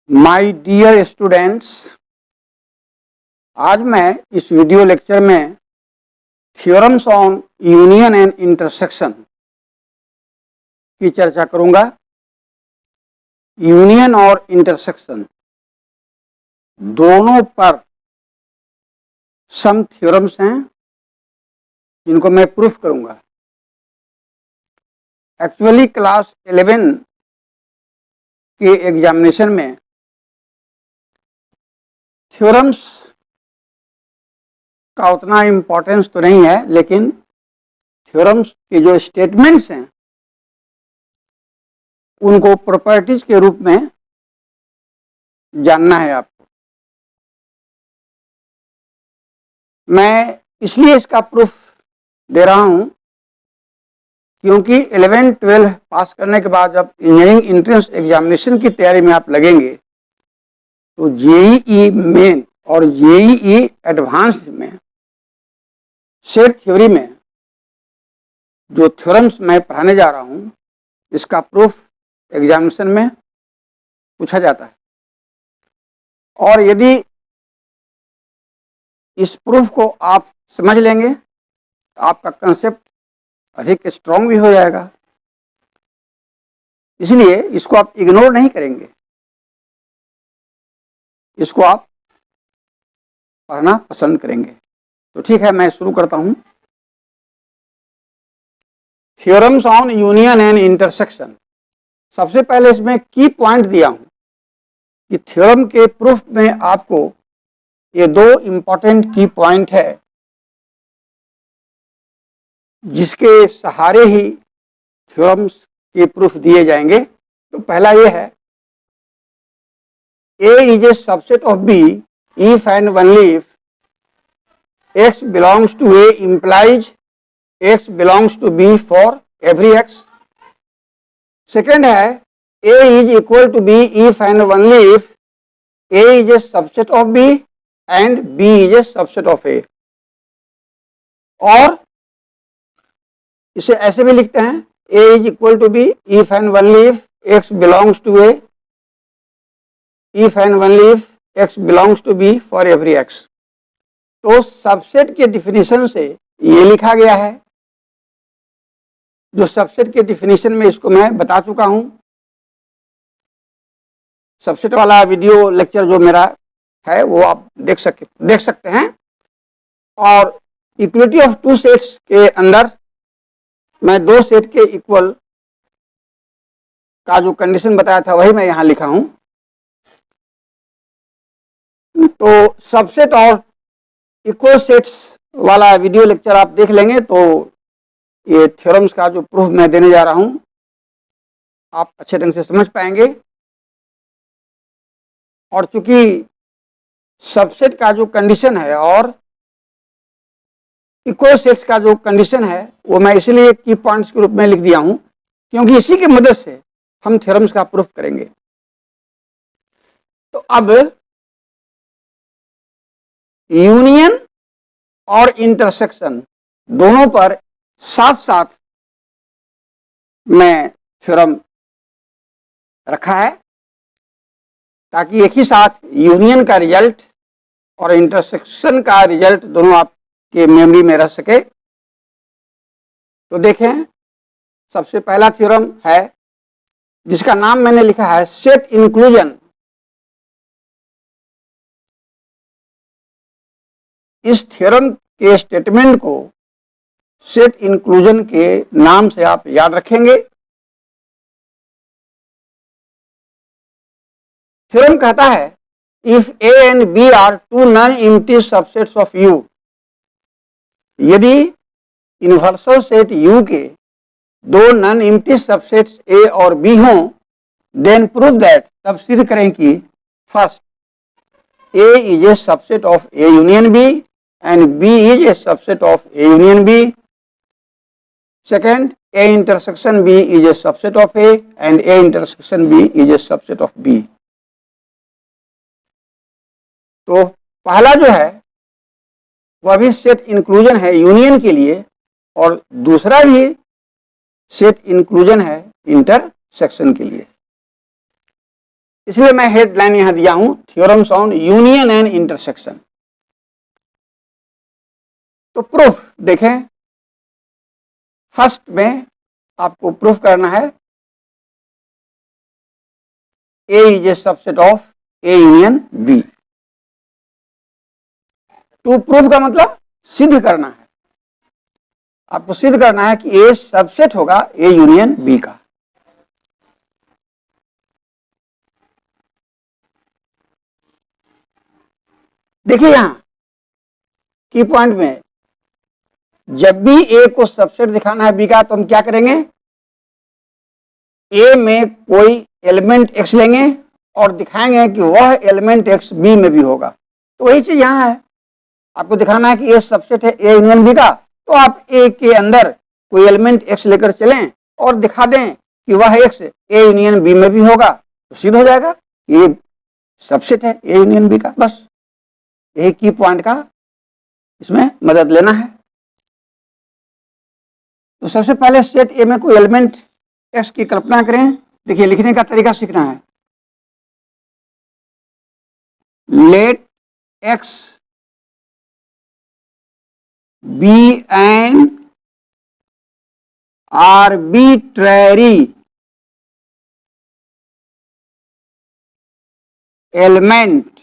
My dear students, आज मैं इस वीडियो लेक्चर में theorems on union and intersection की चर्चा करूंगा। यूनियन और इंटरसेक्शन दोनों पर सम थ्योरम्स हैं जिनको मैं प्रूफ करूंगा। एक्चुअली क्लास 11 के एग्जामिनेशन में थ्योरम्स का उतना इम्पोर्टेंस तो नहीं है, लेकिन थ्योरम्स के जो स्टेटमेंट्स हैं उनको प्रॉपर्टीज के रूप में जानना है आपको। मैं इसलिए इसका प्रूफ दे रहा हूं क्योंकि 11-12 पास करने के बाद जब इंजीनियरिंग एंट्रेंस एग्जामिनेशन की तैयारी में आप लगेंगे तो जेईई मेन और जेईई एडवांस्ड में सेट थ्योरी में जो थ्योरम्स मैं पढ़ाने जा रहा हूं इसका प्रूफ एग्जामिनेशन में पूछा जाता है। और यदि इस प्रूफ को आप समझ लेंगे तो आपका कंसेप्ट अधिक स्ट्रांग भी हो जाएगा, इसलिए इसको आप इग्नोर नहीं करेंगे, इसको आप पढ़ना पसंद करेंगे। तो ठीक है, मैं शुरू करता हूं। Theorems on union and intersection. सबसे पहले इसमें की पॉइंट दिया हूं कि थ्योरम के प्रूफ में आपको ये दो इंपॉर्टेंट की पॉइंट है जिसके सहारे ही थ्योरम्स के प्रूफ दिए जाएंगे। तो पहला ये है, A is a subset of B if and only if X belongs to A implies X belongs to B for every X. Second है, A is equal to B if and only if A is a subset of B and B is a subset of A. और इसे ऐसे भी लिखते हैं, A is equal to B if and only if X belongs to A, if and only if X belongs to B for every X. तो subset के definition से ये लिखा गया है। जो सबसेट के डिफिनीशन में इसको मैं बता चुका हूं। सबसेट वाला वीडियो लेक्चर जो मेरा है वो आप देख सकते हैं। और इक्वलिटी ऑफ टू सेट्स के अंदर मैं दो सेट के इक्वल का जो कंडीशन बताया था वही मैं यहां लिखा हूं। तो सबसेट और इक्वल सेट्स वाला वीडियो लेक्चर आप देख लेंगे तो ये थ्योरम्स का जो प्रूफ मैं देने जा रहा हूं आप अच्छे ढंग से समझ पाएंगे। और चूंकि सबसेट का जो कंडीशन है और इक्वल सेट्स का जो कंडीशन है वो मैं इसलिए की पॉइंट्स के रूप में लिख दिया हूं क्योंकि इसी की मदद से हम थ्योरम्स का प्रूफ करेंगे। तो अब यूनियन और इंटरसेक्शन दोनों पर साथ साथ मैं थ्योरम रखा है ताकि एक ही साथ यूनियन का रिजल्ट और इंटरसेक्शन का रिजल्ट दोनों आपके मेमोरी में रह सके। तो देखें, सबसे पहला थ्योरम है जिसका नाम मैंने लिखा है सेट इंक्लूजन। इस थ्योरम के स्टेटमेंट को सेट इंक्लूजन के नाम से आप याद रखेंगे। थ्योरम कहता है, if A and B are two non-empty subsets of U, यदि यूनिवर्सल सेट U के दो नॉन एम्प्टी सबसेट्स A और B हों, देन प्रूव दैट, तब सिद्ध करें कि first A is a subset of A union B and B is a subset of A union B. Second, A intersection B is a subset of A and A intersection B is a subset of B. तो पहला जो है वह भी set inclusion है union के लिए, और दूसरा भी सेट इंक्लूजन है इंटरसेक्शन के लिए। इसलिए मैं हेडलाइन यहां दिया हूं, theorems on union and intersection. तो प्रूफ देखें, फर्स्ट में आपको प्रूफ करना है A is a subset of A union B. To proof का मतलब सिद्ध करना है, आपको सिद्ध करना है कि ए सबसेट होगा ए यूनियन बी का। देखिए यहां की पॉइंट में, जब भी ए को सबसेट दिखाना है बी का तो हम क्या करेंगे, ए में कोई एलिमेंट एक्स लेंगे और दिखाएंगे कि वह एलिमेंट एक्स बी में भी होगा। तो वही चीज यहां है, आपको दिखाना है कि ए सबसेट है ए यूनियन बी का, तो आप ए के अंदर कोई एलिमेंट एक्स लेकर चलें और दिखा दें कि वह एक्स ए यूनियन बी में भी होगा, तो सिद्ध हो जाएगा ये सबसेट है ए यूनियन बी का। बस यही की पॉइंट का इसमें मदद लेना है। तो सबसे पहले सेट ए में कोई एलिमेंट एक्स की कल्पना करें। देखिए लिखने का तरीका सीखना है। Let x be an arbitrary element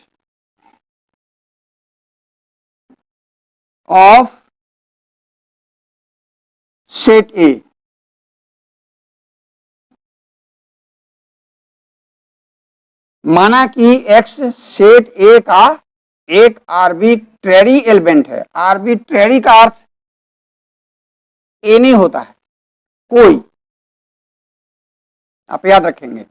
of set A. माना कि एक्स सेट ए का एक आर्बिट्रेरी एलिमेंट है। आर्बिट्रेरी का अर्थ ए नहीं होता है, कोई, आप याद रखेंगे।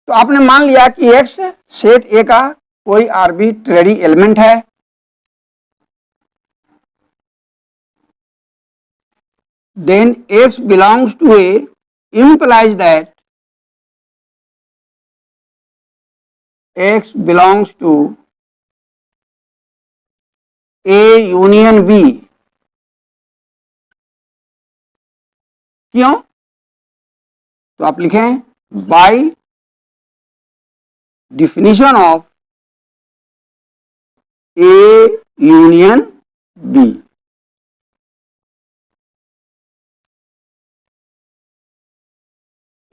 तो आपने मान लिया कि एक्स सेट ए का कोई आर्बिट्रेरी एलिमेंट है। Then x belongs to A implies that x belongs to A union B। क्यों? तो आप लिखें by definition of A union B।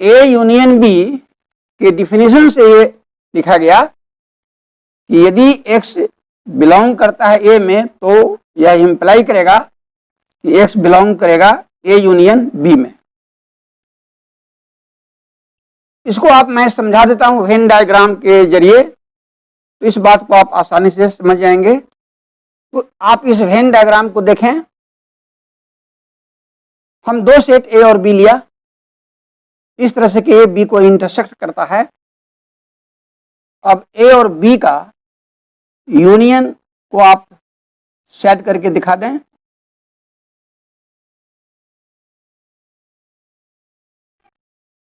A union B के डिफिनीशन से ये लिखा गया कि यदि एक्स बिलोंग करता है ए में तो यह इंप्लाई करेगा कि एक्स बिलोंग करेगा ए यूनियन बी में। इसको आप मैं समझा देता हूं वेन डायग्राम के जरिए, तो इस बात को आप आसानी से समझ जाएंगे। तो आप इस वेन डायग्राम को देखें। हम दो सेट ए और बी लिया, इस तरह से कि ए बी को इंटरसेक्ट करता है। अब ए और बी का यूनियन को आप सेट करके दिखा दें।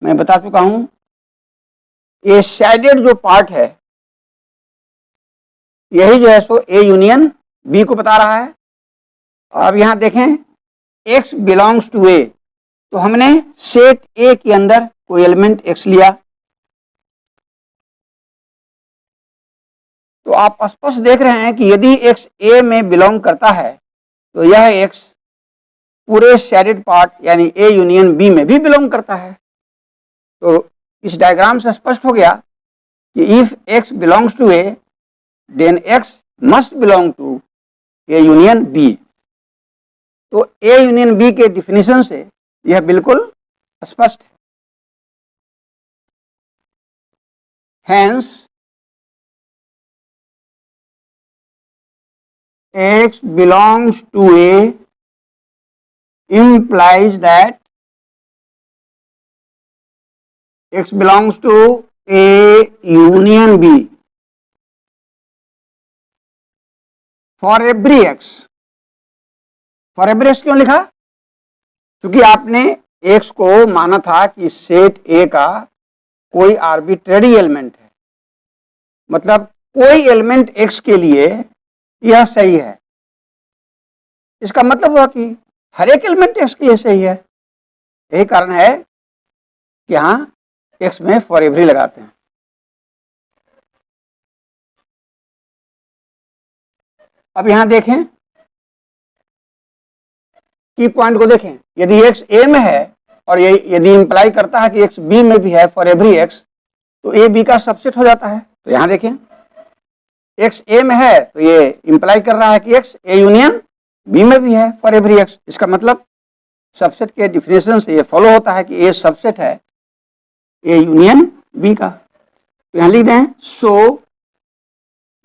मैं बता चुका हूं, ये शेडेड जो पार्ट है यही जो है सो ए यूनियन बी को बता रहा है। अब यहां देखें एक्स बिलोंग्स टू ए, तो हमने सेट ए के अंदर कोई एलिमेंट एक्स लिया। तो आप स्पष्ट देख रहे हैं कि यदि एक्स ए में बिलोंग करता है तो यह एक्स पूरे शेडेड पार्ट यानी ए यूनियन बी में भी बिलोंग करता है। तो इस डायग्राम से स्पष्ट हो गया कि if x belongs to A then x must belong to A union B. तो ए यूनियन बी के डिफिनीशन से यह बिल्कुल स्पष्ट है। Hence, X belongs to A implies that X belongs to A union B for every X। For every X क्यों लिखा? क्योंकि आपने X को माना था कि सेट A का कोई आर्बिट्रेरी एलिमेंट है, मतलब कोई एलिमेंट x के लिए यह सही है, इसका मतलब हुआ कि हर एक एलिमेंट x के लिए सही है। यही कारण है कि यहां x में फॉर एवरी लगाते हैं। अब यहां देखें की पॉइंट को देखें, यदि x a में है और ये यदि इंप्लाई करता है कि x b में भी है फॉर एवरी x, तो a b का सबसेट हो जाता है। तो यहां देखें x a में है तो ये इंप्लाई कर रहा है कि x a यूनियन b में भी है फॉर एवरी x। इसका मतलब सबसेट के डिफिनेशन से ये फॉलो होता है कि a सबसेट है a यूनियन b का। तो यहां लिख दें so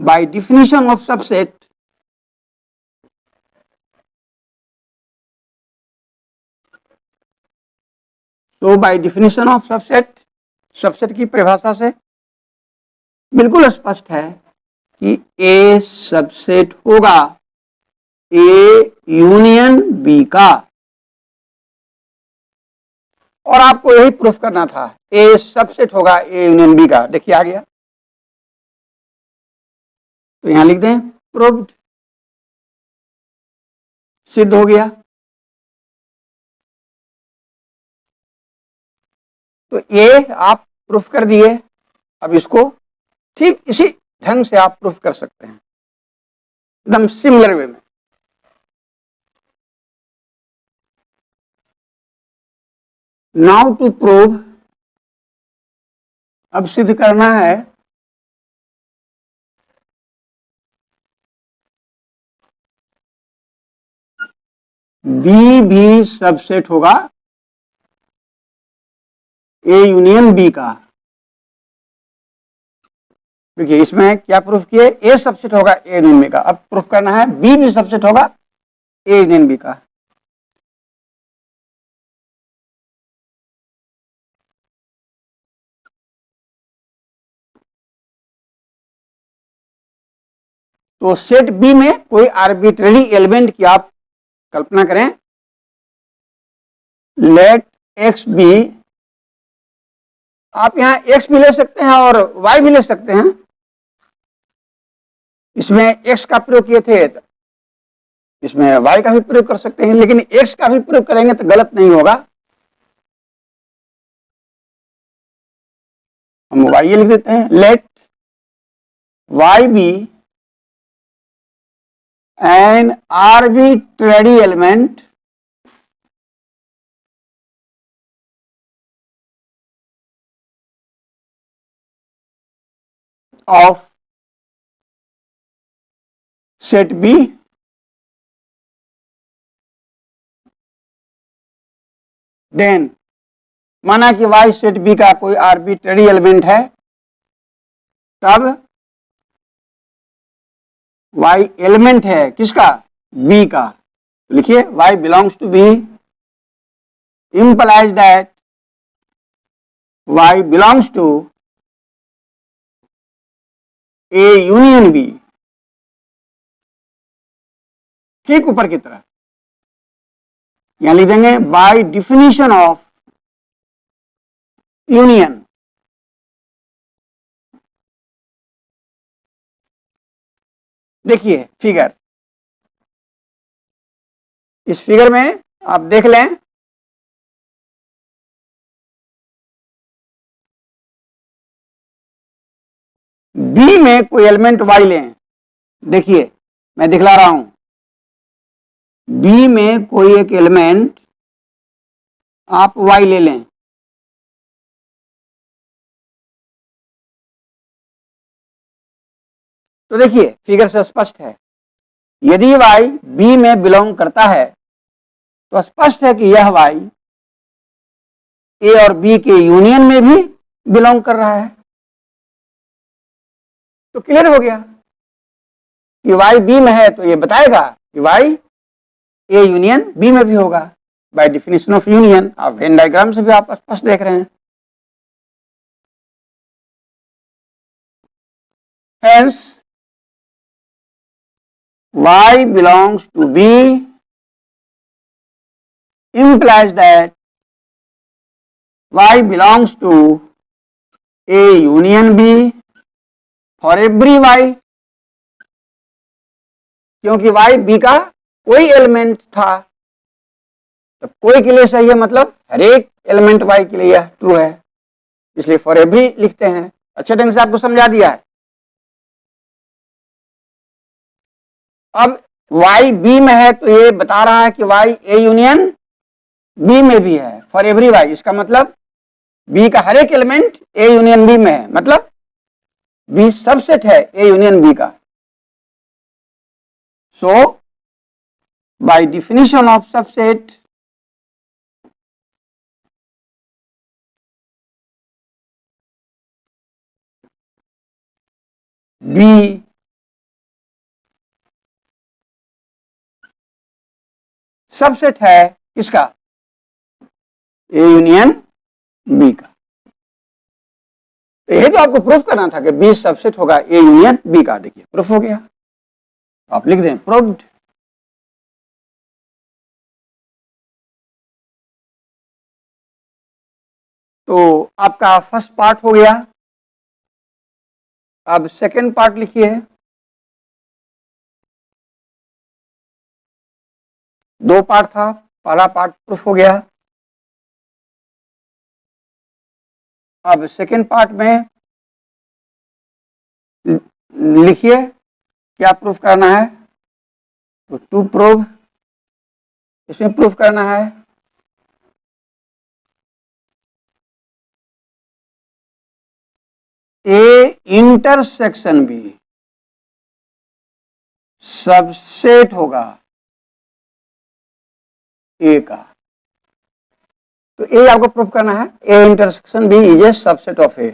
by definition of subset तो by definition of subset, subset की परिभाषा से बिल्कुल स्पष्ट है कि ए सबसेट होगा ए यूनियन बी का, और आपको यही प्रूफ करना था ए सबसेट होगा ए यूनियन बी का। देखिए आ गया, तो यहां लिख दें प्रूव्ड, सिद्ध हो गया। तो ये आप प्रूफ कर दिए। अब इसको ठीक इसी ढंग से आप प्रूफ कर सकते हैं, एकदम सिमिलर वे में। नाउ टू प्रूव, अब सिद्ध करना है बी भी सबसेट होगा ए यूनियन बी का। देखिए इसमें क्या प्रूफ किए, ए सबसेट होगा ए यूनियन बी का। अब प्रूफ करना है बी भी सबसेट होगा ए यूनियन बी का। तो सेट बी में कोई आर्बिट्ररी एलिमेंट की आप कल्पना करें, लेट एक्स बी, आप यहां एक्स भी ले सकते हैं और वाई भी ले सकते हैं। इसमें एक्स का प्रयोग किए थे, इसमें वाई का भी प्रयोग कर सकते हैं, लेकिन एक्स का भी प्रयोग करेंगे तो गलत नहीं होगा। हम वाई लिख देते हैं, let y be an arbitrary element of set B then, माना कि y सेट B का कोई आर्बिट्ररी एलिमेंट है, तब y एलिमेंट है किसका, B का। लिखिए y belongs to B implies that y belongs to A union B। ठीक ऊपर की तरह यहां लिख देंगे बाय डिफिनीशन ऑफ यूनियन। देखिए फिगर, इस फिगर में आप देख लें बी में कोई एलिमेंट वाई लें। देखिए मैं दिखला रहा हूं, बी में कोई एक एलिमेंट आप वाई ले लें, तो देखिए फिगर से स्पष्ट है, यदि वाई बी में बिलोंग करता है तो स्पष्ट है कि यह वाई ए और बी के यूनियन में भी बिलोंग कर रहा है। तो क्लियर हो गया कि वाई बी में है, तो ये बताएगा कि वाई ए यूनियन बी में भी होगा। बाय डिफिनेशन ऑफ यूनियन, आप वेन डायग्राम से भी आप स्पष्ट देख रहे हैं। Hence y belongs to B implies that y belongs to A union B for every y, क्योंकि वाई बी का कोई एलिमेंट था, तो कोई के लिए सही है, मतलब हर एक एलिमेंट वाई के लिए यह ट्रू है, इसलिए फॉर एवरी लिखते हैं। अच्छे ढंग से आपको समझा दिया है। अब वाई बी में है तो ये बता रहा है कि वाई ए यूनियन बी में भी है फॉर एवरी वाई। इसका मतलब बी का हर एक एलिमेंट ए यूनियन बी में है, मतलब बी सबसेट है ए यूनियन बी का। So by definition of subset, B subset है किसका? ए यूनियन बी का। तो ये तो आपको प्रूफ करना था कि बी सबसेट होगा ए यूनियन बी का। देखिए प्रूफ हो गया, आप लिख दें प्रूव्ड। तो आपका फर्स्ट पार्ट हो गया। अब सेकंड पार्ट लिखिए। दो पार्ट था, पहला पार्ट प्रूफ हो गया। अब सेकंड पार्ट में लिखिए क्या प्रूफ करना है। तो टू प्रूव, इसमें प्रूफ करना है ए इंटरसेक्शन बी सबसेट होगा ए का। तो ए आपको प्रूफ करना है, A intersection B is a subset of A.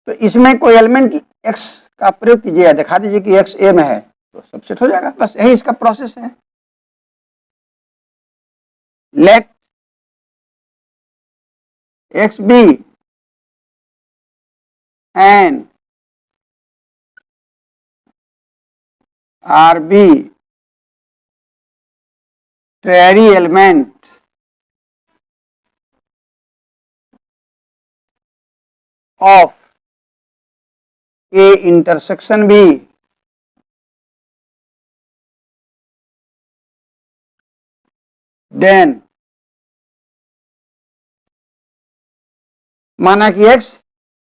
तो इसमें कोई एलिमेंट एक्स का प्रयोग कीजिए, दिखा दीजिए कि एक्स ए में है, तो सबसेट हो जाएगा। बस यही इसका प्रोसेस है। Let x be an arbitrary tertiary element of A intersection B, then माना कि X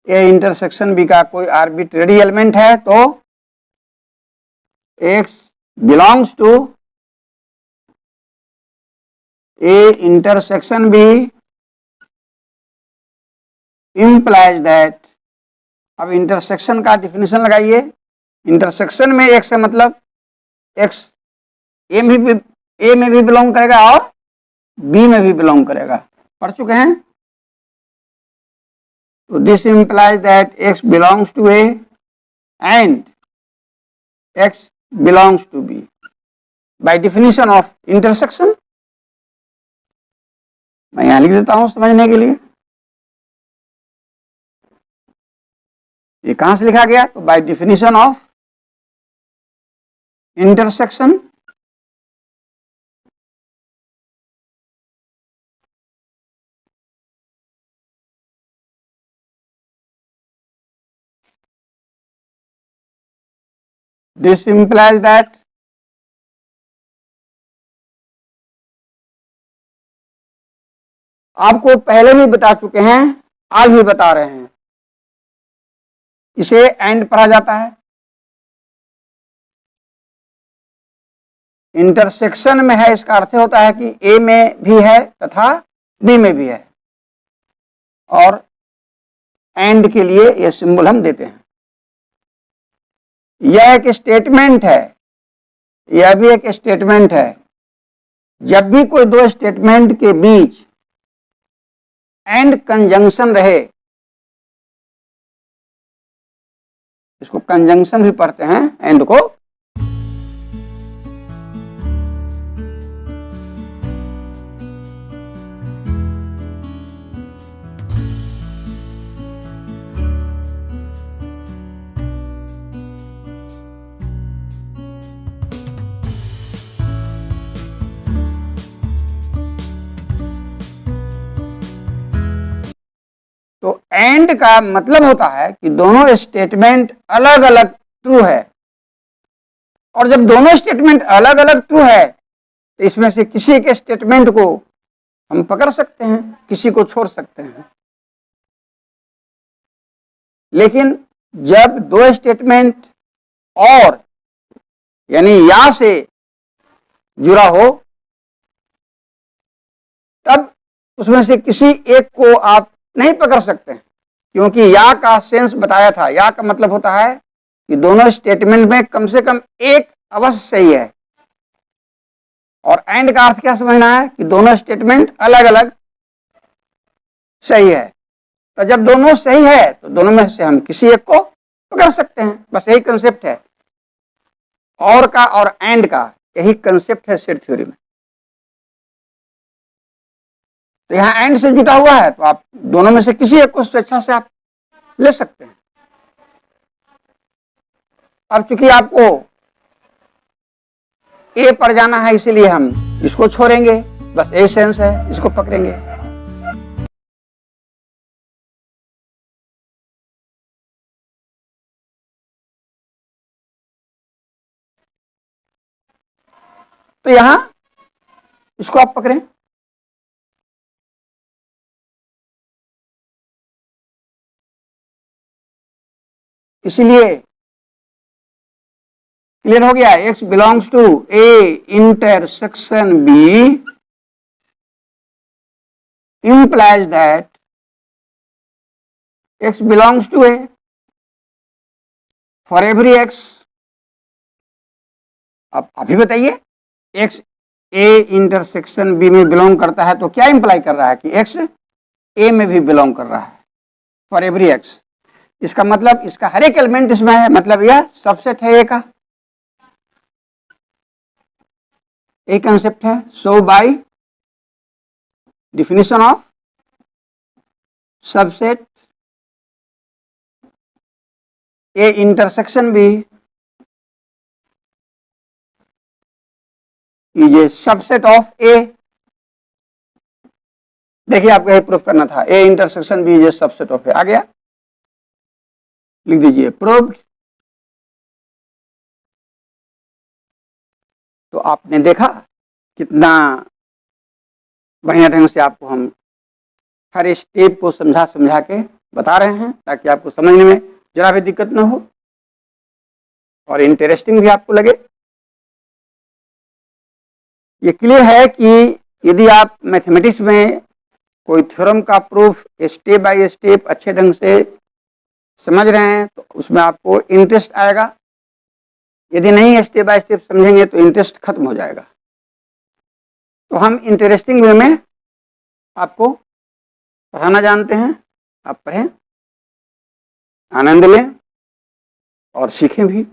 A इंटरसेक्शन B का कोई आर्बिट्रेरी एलिमेंट है, तो X belongs to A intersection B implies that, अब इंटरसेक्शन का डिफिनेशन लगाइए। इंटरसेक्शन में X है मतलब X ए में भी बिलोंग करेगा और B में भी बिलोंग करेगा। पढ़ चुके हैं। तो this implies that X belongs to A and X belongs to B by definition of intersection। मैं यहां लिख देता हूं समझने के लिए। ये कहां से लिखा गया? तो by definition of intersection, this implies that आपको पहले भी बता चुके हैं, आज भी बता रहे हैं, इसे एंड पढ़ा जाता है। इंटरसेक्शन में है, इसका अर्थ होता है कि ए में भी है तथा बी में भी है, और एंड के लिए यह सिंबल हम देते हैं। यह एक स्टेटमेंट है, यह भी एक स्टेटमेंट है। जब भी कोई दो स्टेटमेंट के बीच एंड कंजंक्शन रहे, इसको कंजंक्शन भी पढ़ते हैं एंड को। तो एंड एंड का मतलब होता है कि दोनों स्टेटमेंट अलग अलग ट्रू है, और जब दोनों स्टेटमेंट अलग अलग ट्रू है तो इसमें से किसी एक स्टेटमेंट को हम पकड़ सकते हैं, किसी को छोड़ सकते हैं। लेकिन जब दो स्टेटमेंट और यानी या से जुड़ा हो तब उसमें से किसी एक को आप नहीं पकड़ सकते, क्योंकि या का सेंस बताया था। या का मतलब होता है कि दोनों स्टेटमेंट में कम से कम एक अवश्य सही है, और एंड का अर्थ क्या समझना है कि दोनों स्टेटमेंट अलग अलग सही है। तो जब दोनों सही है तो दोनों में से हम किसी एक को पकड़ सकते हैं, बस यही कंसेप्ट है। और का और एंड का यही कंसेप्ट है सेट थ्योरी में। तो यहां एंड से जुटा हुआ है तो आप दोनों में से किसी एक को स्वेच्छा से आप ले सकते हैं। अब चूंकि आपको ए पर जाना है इसीलिए हम इसको छोड़ेंगे, बस ए सेंस है, इसको पकड़ेंगे। तो यहां इसको आप पकड़ें। इसलिए क्लियर हो गया, x belongs to A intersection B implies that x belongs to a for every x। अब अभी बताइए, x a इंटरसेक्शन b में बिलोंग करता है तो क्या इंप्लाई कर रहा है कि x a में भी बिलोंग कर रहा है फॉर एवरी x। इसका मतलब इसका हर एक एलिमेंट इसमें है, मतलब यह सबसेट है a का, एक कंसेप्ट है। So bye definition of subset A intersection B is a subset of A। देखिए आपको यही प्रूफ करना था, A intersection B is a subset of A। आ गया, लिख दीजिए प्रूव्ड। तो आपने देखा कितना बढ़िया ढंग से आपको हम हर स्टेप को समझा समझा के बता रहे हैं ताकि आपको समझने में जरा भी दिक्कत ना हो और इंटरेस्टिंग भी आपको लगे। ये क्लियर है कि यदि आप मैथमेटिक्स में कोई थ्योरम का प्रूफ स्टेप बाय स्टेप अच्छे ढंग से समझ रहे हैं तो उसमें आपको इंटरेस्ट आएगा। यदि नहीं स्टेप बाय स्टेप समझेंगे तो इंटरेस्ट खत्म हो जाएगा। तो हम इंटरेस्टिंग वे में आपको पढ़ाना जानते हैं। आप पढ़ें, आनंद लें और सीखें भी।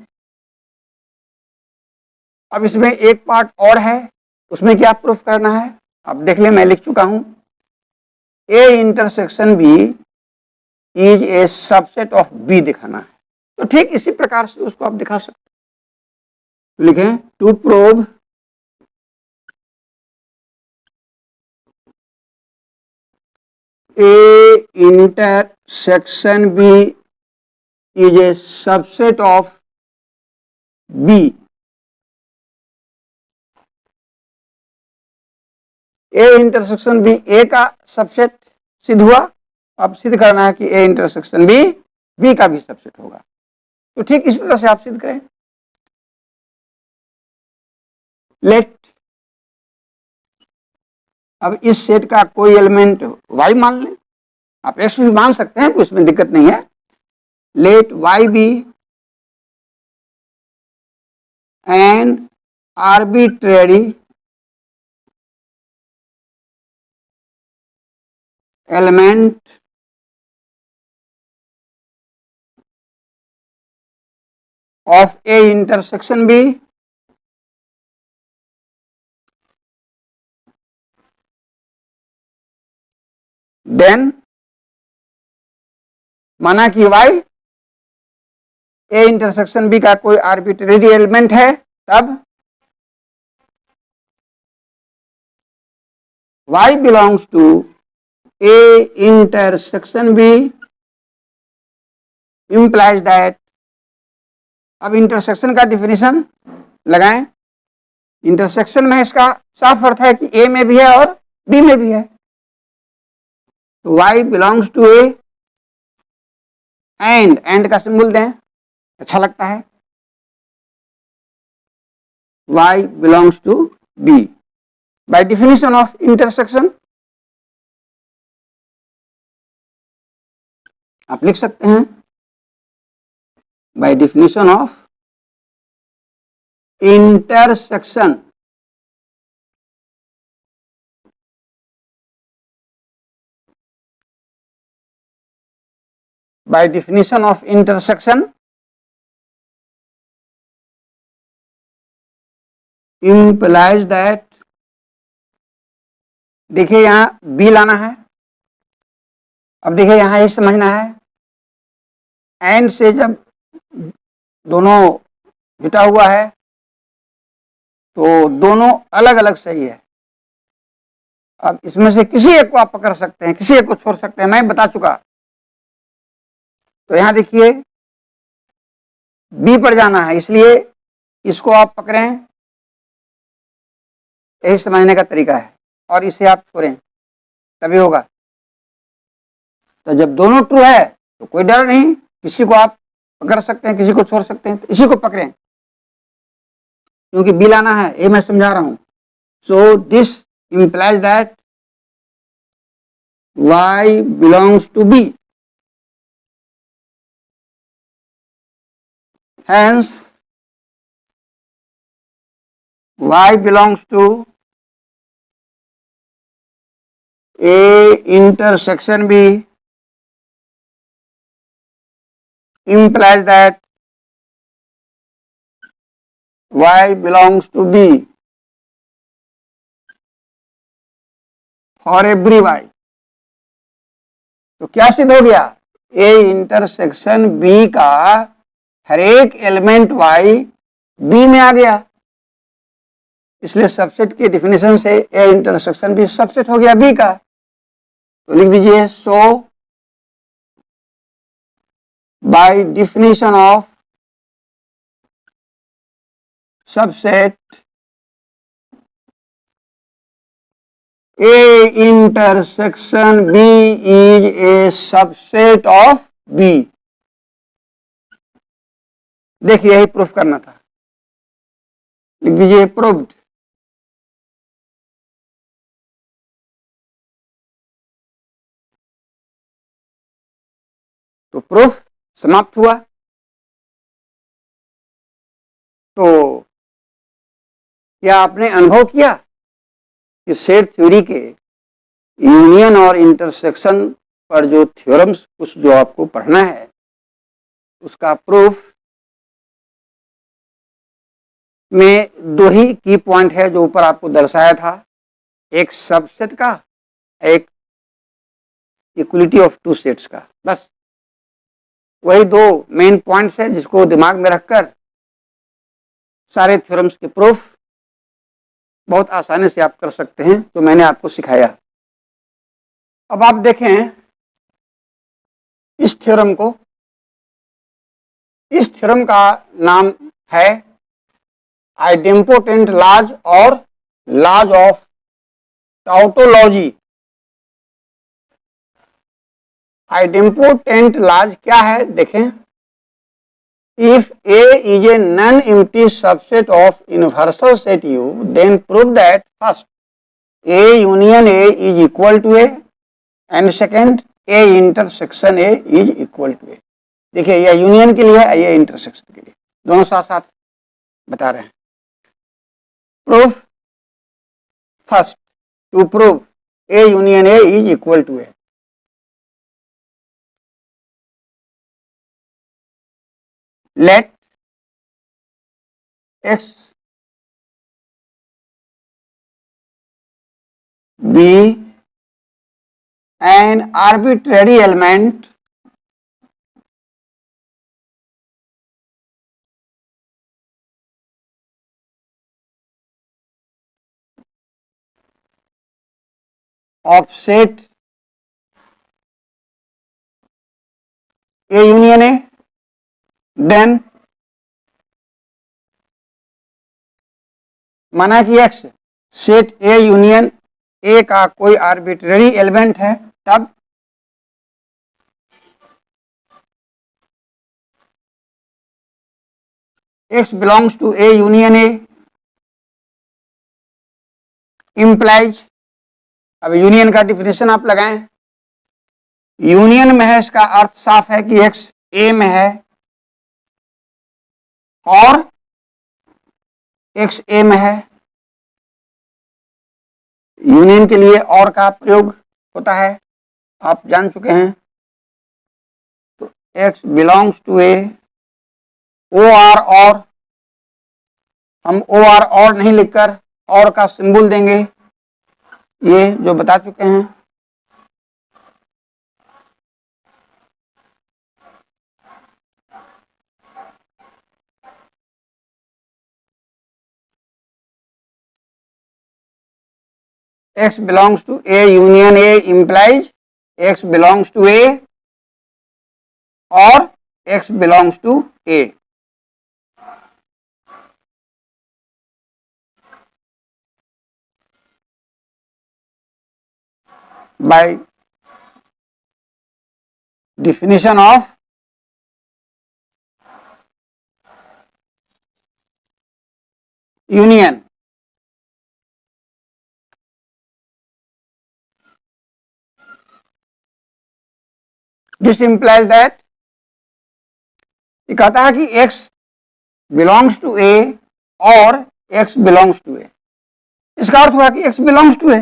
अब इसमें एक पार्ट और है, उसमें क्या प्रूफ करना है आप देख लें, मैं लिख चुका हूं। A intersection B is a subset of B दिखाना है। तो ठीक इसी प्रकार से उसको आप दिखा सकते हैं। तो लिखें to prove A intersection B is a subset of B. A intersection B A का सबसेट सिद्ध हुआ, अब सिद्ध करना है कि ए इंटरसेक्शन बी बी का भी सबसेट होगा। तो ठीक इसी तरह से आप सिद्ध करें। लेट, अब इस सेट का कोई एलिमेंट y मान लें, आप x भी मान सकते हैं, कोई इसमें दिक्कत नहीं है। Let y be an arbitrary element of A intersection B then माना कि y A इंटरसेक्शन B का कोई आर्बिट्रेरी एलिमेंट है, तब y belongs to A intersection B implies that, अब इंटरसेक्शन का डिफिनीशन लगाएं। इंटरसेक्शन में इसका साफ अर्थ है कि ए में भी है और बी में भी है, तो y belongs to A, and का सिंबल दें, अच्छा लगता है, y belongs to b। By definition of intersection आप लिख सकते हैं, by definition of intersection, by definition of intersection implies that, देखिए यहां बी लाना है, अब देखिए यहां ये समझना है, एंड से जब दोनों जुटा हुआ है तो दोनों अलग अलग सही है। अब इसमें से किसी एक को आप पकड़ सकते हैं, किसी एक को छोड़ सकते हैं, मैं बता चुका। तो यहां देखिए बी पर जाना है, इसलिए इसको आप पकड़ें, यही समझने का तरीका है, और इसे आप छोड़ें तभी होगा। तो जब दोनों ट्रू है तो कोई डर नहीं, किसी को आप पकड़ सकते हैं, किसी को छोड़ सकते हैं, तो इसी को पकड़ें, क्योंकि बी लाना है, ये मैं समझा रहा हूं। So this implies that y belongs to b, hence y belongs to a intersection b implies that y belongs to b for every y। तो क्या सिद्ध हो गया, ए इंटरसेक्शन बी का हर एक एलिमेंट y बी में आ गया, इसलिए सबसेट की डिफिनेशन से ए इंटरसेक्शन बी सबसेट हो गया बी का। तो लिख दीजिए, so by definition of subset A intersection B is a subset of B। देखिए यही प्रूफ करना था, लिख दीजिए प्रूव्ड। तो प्रूफ समाप्त हुआ। तो क्या आपने अनुभव किया कि सेट थ्योरी के यूनियन और इंटरसेक्शन पर जो थ्योरम्स कुछ जो आपको पढ़ना है उसका प्रूफ में दो ही की पॉइंट है जो ऊपर आपको दर्शाया था, एक सबसेट का, एक इक्वलिटी ऑफ टू सेट्स का। बस वही दो मेन पॉइंट्स है जिसको दिमाग में रखकर सारे थ्योरम्स के प्रूफ बहुत आसानी से आप कर सकते हैं, तो मैंने आपको सिखाया। अब आप देखें इस थ्योरम को, इस थ्योरम का नाम है आइडेम्पोटेंट लॉज और लॉज ऑफ टाउटोलॉजी। आइडेम्पोटेंट लॉज क्या है देखें, if A is a non-empty subset of universal set U, then prove that first A union A is equal to A and second A intersection A is equal to A। देखिए ये union के लिए है, ये intersection के लिए, दोनों साथ साथ बता रहे हैं। Proof first, to prove A union A is equal to A। Let X be an arbitrary element of set A union A then माना कि x set A union A का कोई आर्बिट्ररी एलिमेंट है, तब x belongs to A union A implies, अब union का definition आप लगाएं, यूनियन में है इसका अर्थ साफ है कि एक्स ए में है और एक्स ए में है। यूनियन के लिए और का प्रयोग होता है, आप जान चुके हैं। तो x belongs to A, O R और, हम ओ आर और नहीं लिखकर और का सिंबल देंगे, ये जो बता चुके हैं। X belongs to A union A implies X belongs to A or X belongs to A. By definition of union, this implies that ये कहता है कि X belongs to A और X belongs to A, इसका अर्थ हुआ कि X belongs to A।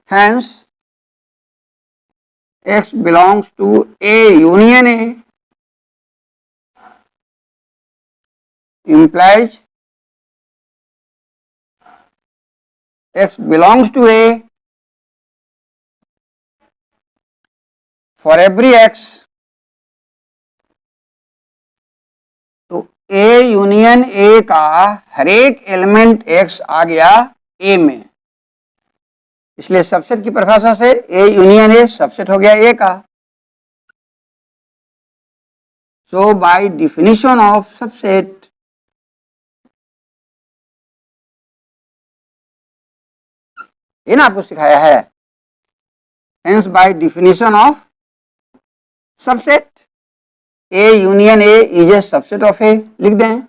Hence X belongs to A union A implies X belongs to A for every X। तो A union A का हर एक एलिमेंट X आ गया A में, इसलिए सबसेट की परिभाषा से A यूनियन A सबसेट हो गया A का। So by definition of subset ये ना आपको सिखाया है। Hence by definition of subset A union A is a subset of A, लिख दें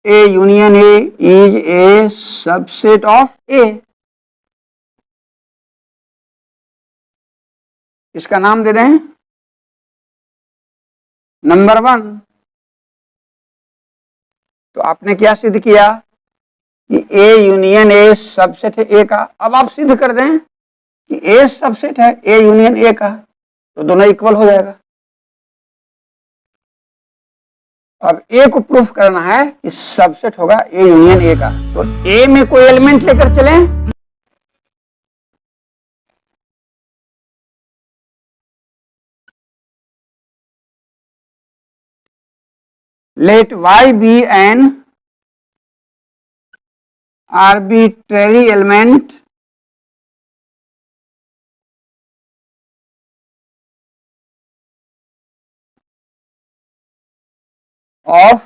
A union A is a subset of A. इसका नाम दे दें नंबर 1। तो आपने क्या सिद्ध किया कि ए यूनियन ए सबसेट है ए का। अब आप सिद्ध कर दें कि ए सबसेट है ए यूनियन ए का, तो दोनों इक्वल हो जाएगा। अब ए को प्रूफ करना है कि सबसेट होगा ए यूनियन ए का, तो ए में कोई एलिमेंट लेकर चलें। Let Y be an arbitrary element of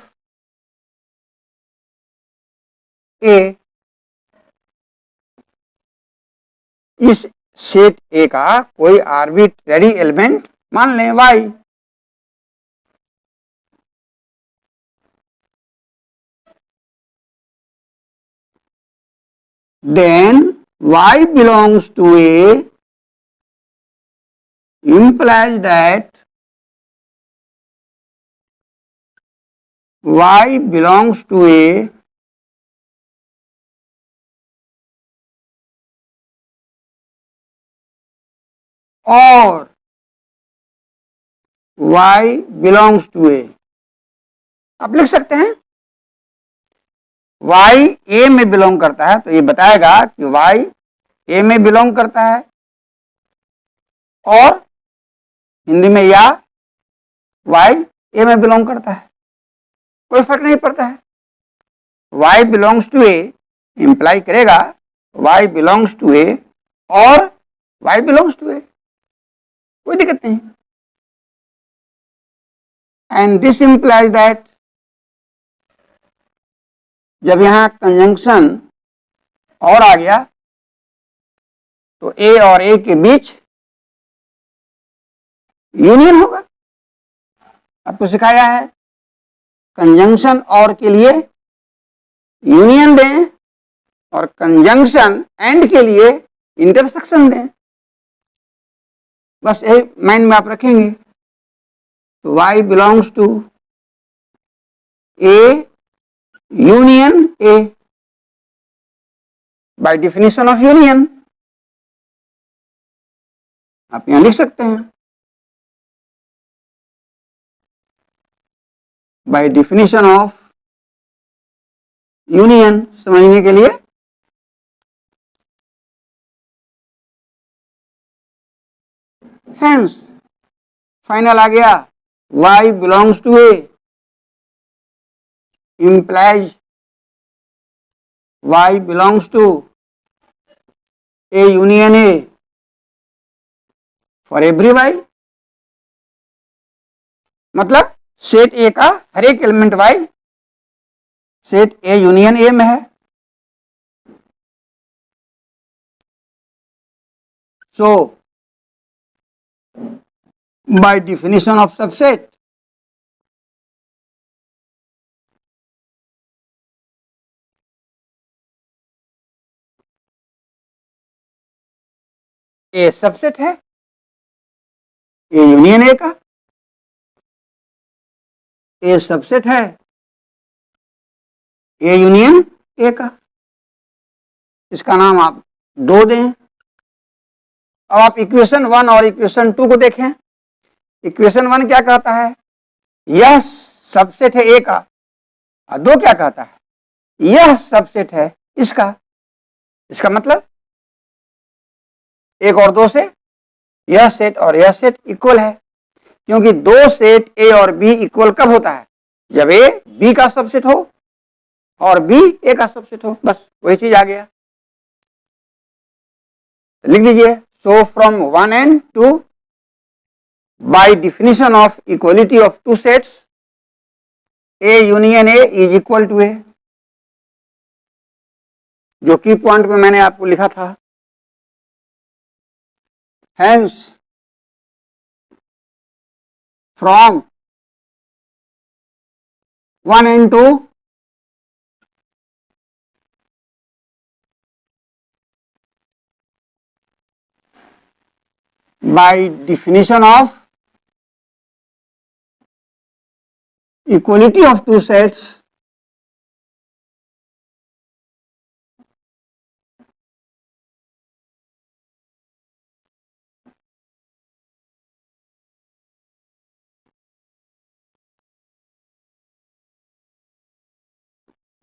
A। इस सेट A का कोई आर्बिट्ररी एलिमेंट मान लें Y। Then Y belongs to A implies that Y belongs to A or Y belongs to A। आप लिख सकते हैं Y A में बिलोंग करता है, तो ये बताएगा कि Y A में बिलोंग करता है, और हिंदी में या Y A में बिलोंग करता है, कोई फर्क नहीं पड़ता है। Y belongs to A imply करेगा Y बिलोंग्स टू A और y बिलोंग्स टू ए, कोई दिक्कत नहीं। एंड दिस इंप्लाइज दैट जब यहां कंजंक्शन और आ गया तो ए और ए के बीच यूनियन होगा। आपको सिखाया है कंजंक्शन और के लिए यूनियन दें और कंजंक्शन एंड के लिए इंटरसेक्शन दें, बस यही माइंड में आप रखेंगे। तो y belongs to A union A by definition of union, आप यहां लिख सकते हैं बाय डिफिनेशन ऑफ यूनियन, समझने के लिए। हेंस फाइनल आ गया y belongs to A implies y belongs to a union A for every y, मतलब सेट ए का हर एक element y set A union A में है। So by definition of subset A subset है A union A का, ए subset है A union A का। इसका नाम आप दो दें। अब आप इक्वेशन 1 और इक्वेशन 2 को देखें। इक्वेशन 1 क्या कहता है, यह सबसेट है ए का, और 2 क्या कहता है, यह सबसेट है इसका। इसका मतलब 1 और 2 से यह सेट और यह सेट इक्वल है, क्योंकि 2 सेट ए और बी इक्वल कब होता है, जब ए बी का सबसेट हो और बी ए का सबसेट हो, बस वही चीज आ गया। लिख दीजिए, so from 1 and 2 by definition of equality of 2 sets A union A is equal to A, जो की पॉइंट में मैंने आपको लिखा था। Hence, from 1 and 2, by definition of equality of 2 sets,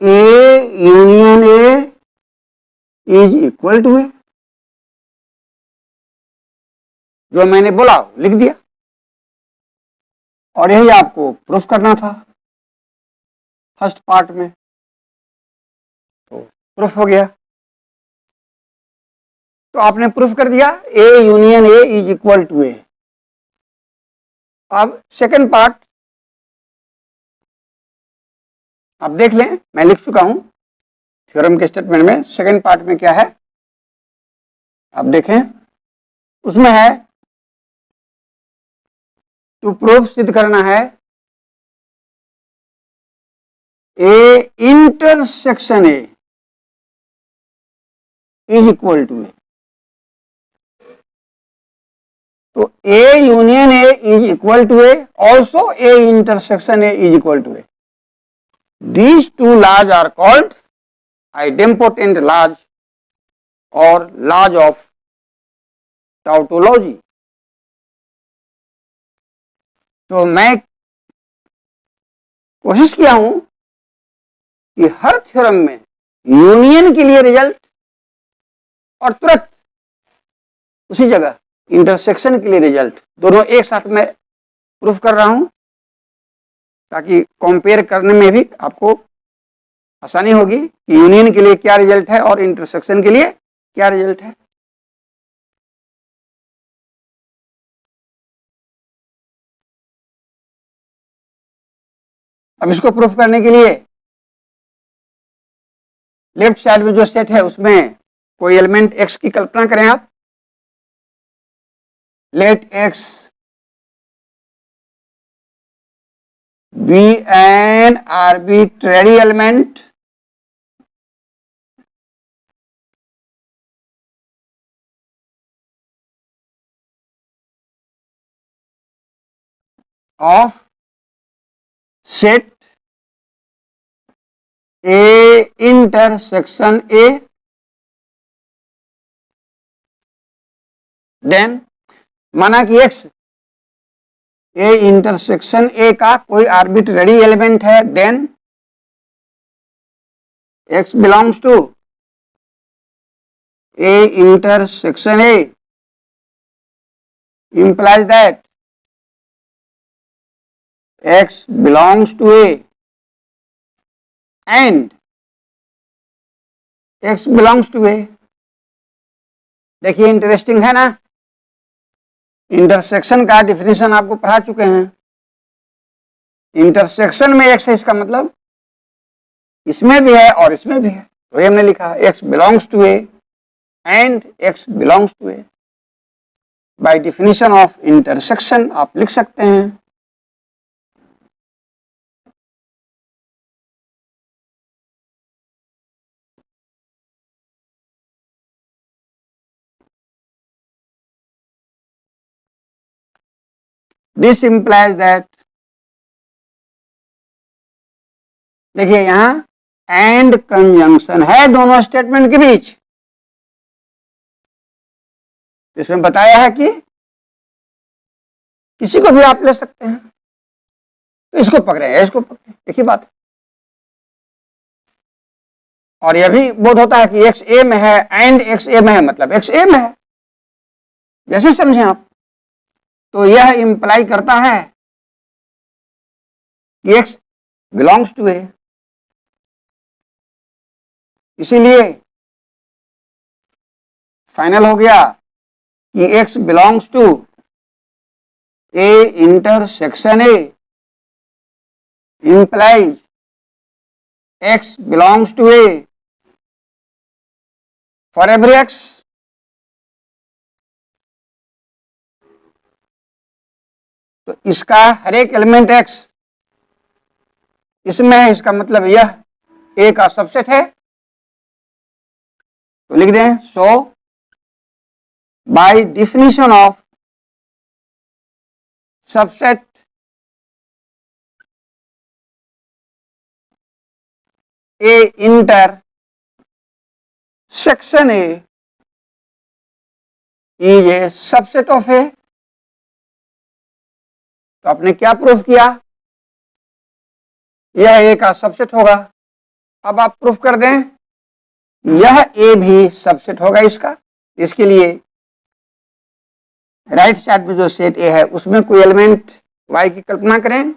A union A is equal to A, जो मैंने बोला लिख दिया, और यही आपको प्रूफ करना था फर्स्ट पार्ट में, तो प्रूफ हो गया। तो आपने प्रूफ कर दिया A union A is equal to A। अब सेकंड पार्ट आप देख लें, मैं लिख चुका हूं थ्योरम के स्टेटमेंट में। सेकंड पार्ट में क्या है आप देखें, उसमें है टू प्रूफ, सिद्ध करना है A intersection A is equal to A. तो A union A is equal to A, also A intersection A is equal to A. These two laws are called idempotent laws or laws of tautology। तो मैं कोशिश किया हूं कि हर theorem में union के लिए रिजल्ट और तुरंत उसी जगह इंटरसेक्शन के लिए रिजल्ट, दोनों एक साथ में प्रूफ कर रहा हूं, ताकि कंपेयर करने में भी आपको आसानी होगी कि यूनियन के लिए क्या रिजल्ट है और इंटरसेक्शन के लिए क्या रिजल्ट है। अब इसको प्रूफ करने के लिए लेफ्ट साइड में जो सेट है उसमें कोई एलिमेंट x की कल्पना करें आप। Let x be an arbitrary element of set A intersection A, then माना कि x A इंटरसेक्शन A का कोई आर्बिट्ररी एलिमेंट है, then x belongs to A intersection A implies that x belongs to A and x belongs to A। देखिए interesting है ना, intersection का definition आपको पढ़ा चुके हैं। इंटरसेक्शन में x है, इसका मतलब इसमें भी है और इसमें भी है, तो ये हमने लिखा x belongs to A and x belongs to A। By definition of intersection आप लिख सकते हैं दिस इंप्लाइज दैट, देखिए यहां एंड कंजंक्शन है दोनों स्टेटमेंट के बीच। इसमें बताया है कि किसी को भी आप ले सकते हैं, तो इसको पकड़े या इसको पकड़े, एक ही बात है। और यह भी बोध होता है कि एक्स ए में है एंड एक्स ए में है, मतलब एक्स ए में है, जैसे समझें आप। तो यह इंप्लाई करता है कि एक्स बिलोंग्स टू ए, इसीलिए फाइनल हो गया कि x belongs to A intersection A implies x belongs to A for every x। तो इसका हर एक एलिमेंट x इसमें है, इसका मतलब यह A का सबसेट है। तो लिख दें, so by definition of subset A intersection A is a subset of A। तो आपने क्या प्रूफ किया, यह A का सबसेट होगा। अब आप प्रूफ कर दें यह A भी सबसेट होगा इसका। इसके लिए राइट साइड में जो सेट A है उसमें कोई एलिमेंट Y की कल्पना करें।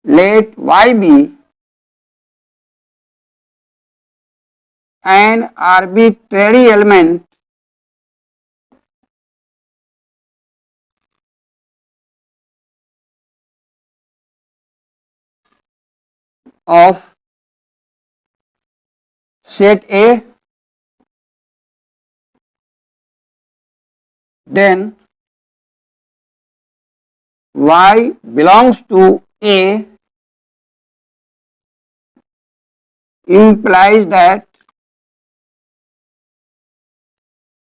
Let Y be an arbitrary element of set A, then Y belongs to A implies that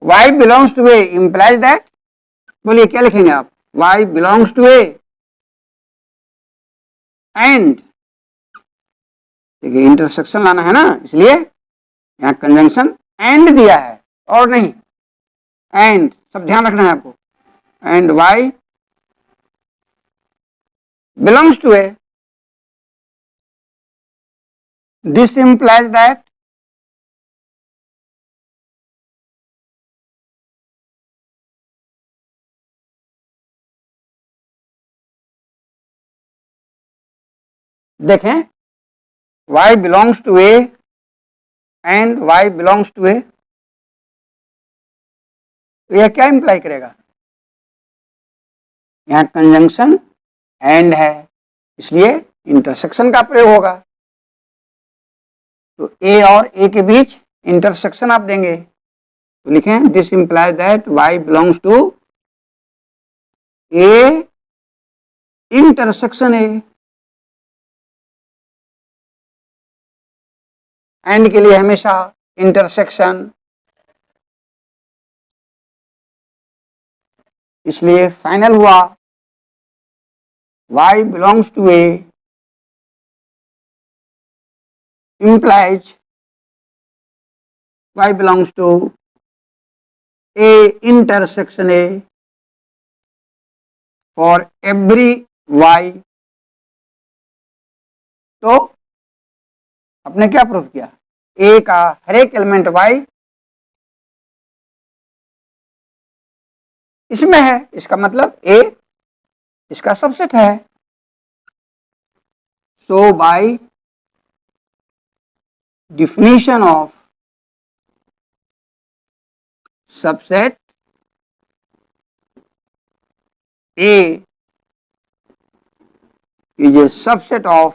Y belongs to A implies that, बोलिए क्या लिखेंगे आप, Y belongs to A and, देखिए इंटरसेक्शन लाना है ना, इसलिए यहां कंजंक्शन एंड दिया है और नहीं एंड, सब ध्यान रखना है आपको। And Y belongs to A, this implies that देखें y belongs to A and y belongs to A, तो यह क्या इंप्लाई करेगा, यहाँ कंजंक्शन एंड है, इसलिए इंटरसेक्शन का प्रयोग होगा। तो ए और ए के बीच इंटरसेक्शन आप देंगे, तो लिखें this implies that y belongs to A intersection A. And के लिए हमेशा इंटरसेक्शन, इसलिए फाइनल हुआ y belongs to A implies y belongs to A intersection A for every y। तो आपने क्या प्रूफ किया, A का हर एक एलिमेंट y इसमें है, इसका मतलब A इसका सबसेट है। So by definition of subset, A is a subset of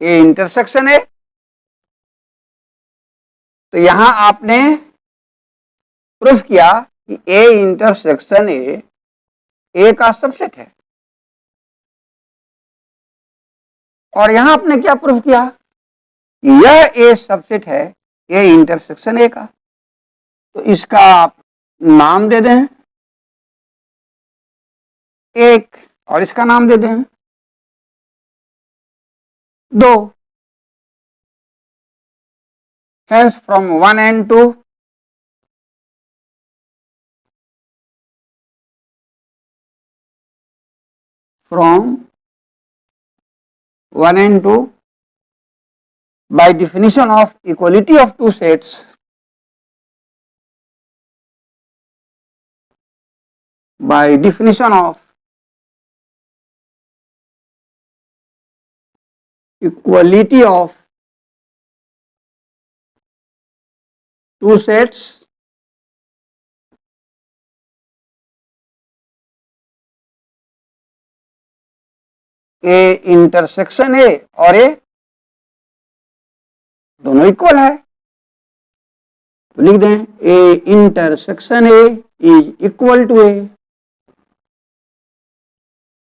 A intersection A। तो यहां आपने प्रूफ किया कि A इंटरसेक्शन ए का सबसेट है, और यहां आपने क्या प्रूफ किया कि यह ए सबसेट है ए इंटरसेक्शन ए का। तो इसका आप नाम दे दें एक, और इसका नाम दे दें दो। Hence from 1 and 2 from 1 and 2 by definition of equality of two sets, by definition of equality of two sets, A intersection A और ए दोनों इक्वल है, तो लिख दें A intersection A is equal to A.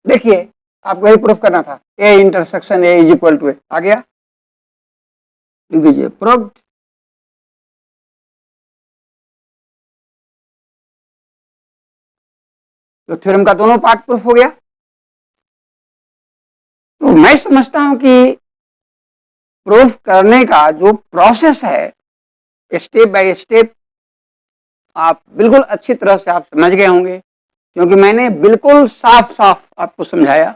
देखिए आपको यही proof करना था, A intersection A is equal to A, आ गया, लिख दीजिए प्रूव्ड। तो थ्योरम का दोनों पार्ट प्रूफ हो गया। तो मैं समझता हूं कि प्रूफ करने का जो प्रोसेस है स्टेप बाय स्टेप आप बिल्कुल अच्छी तरह से आप समझ गए होंगे, क्योंकि मैंने बिल्कुल साफ साफ आपको समझाया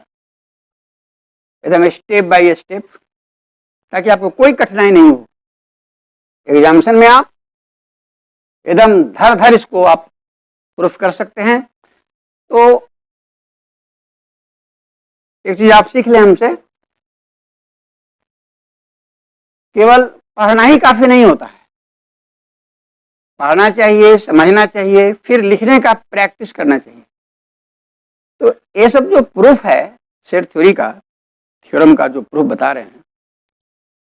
एकदम स्टेप बाय स्टेप, ताकि आपको कोई कठिनाई नहीं हो। एग्जामिनेशन में आप एकदम धर धर इसको आप प्रूफ कर सकते हैं। तो एक चीज आप सीख लें हमसे, केवल पढ़ना ही काफी नहीं होता है, पढ़ना चाहिए, समझना चाहिए, फिर लिखने का प्रैक्टिस करना चाहिए। तो ये सब जो प्रूफ है सेट थ्योरी का, थ्योरम का जो प्रूफ बता रहे हैं,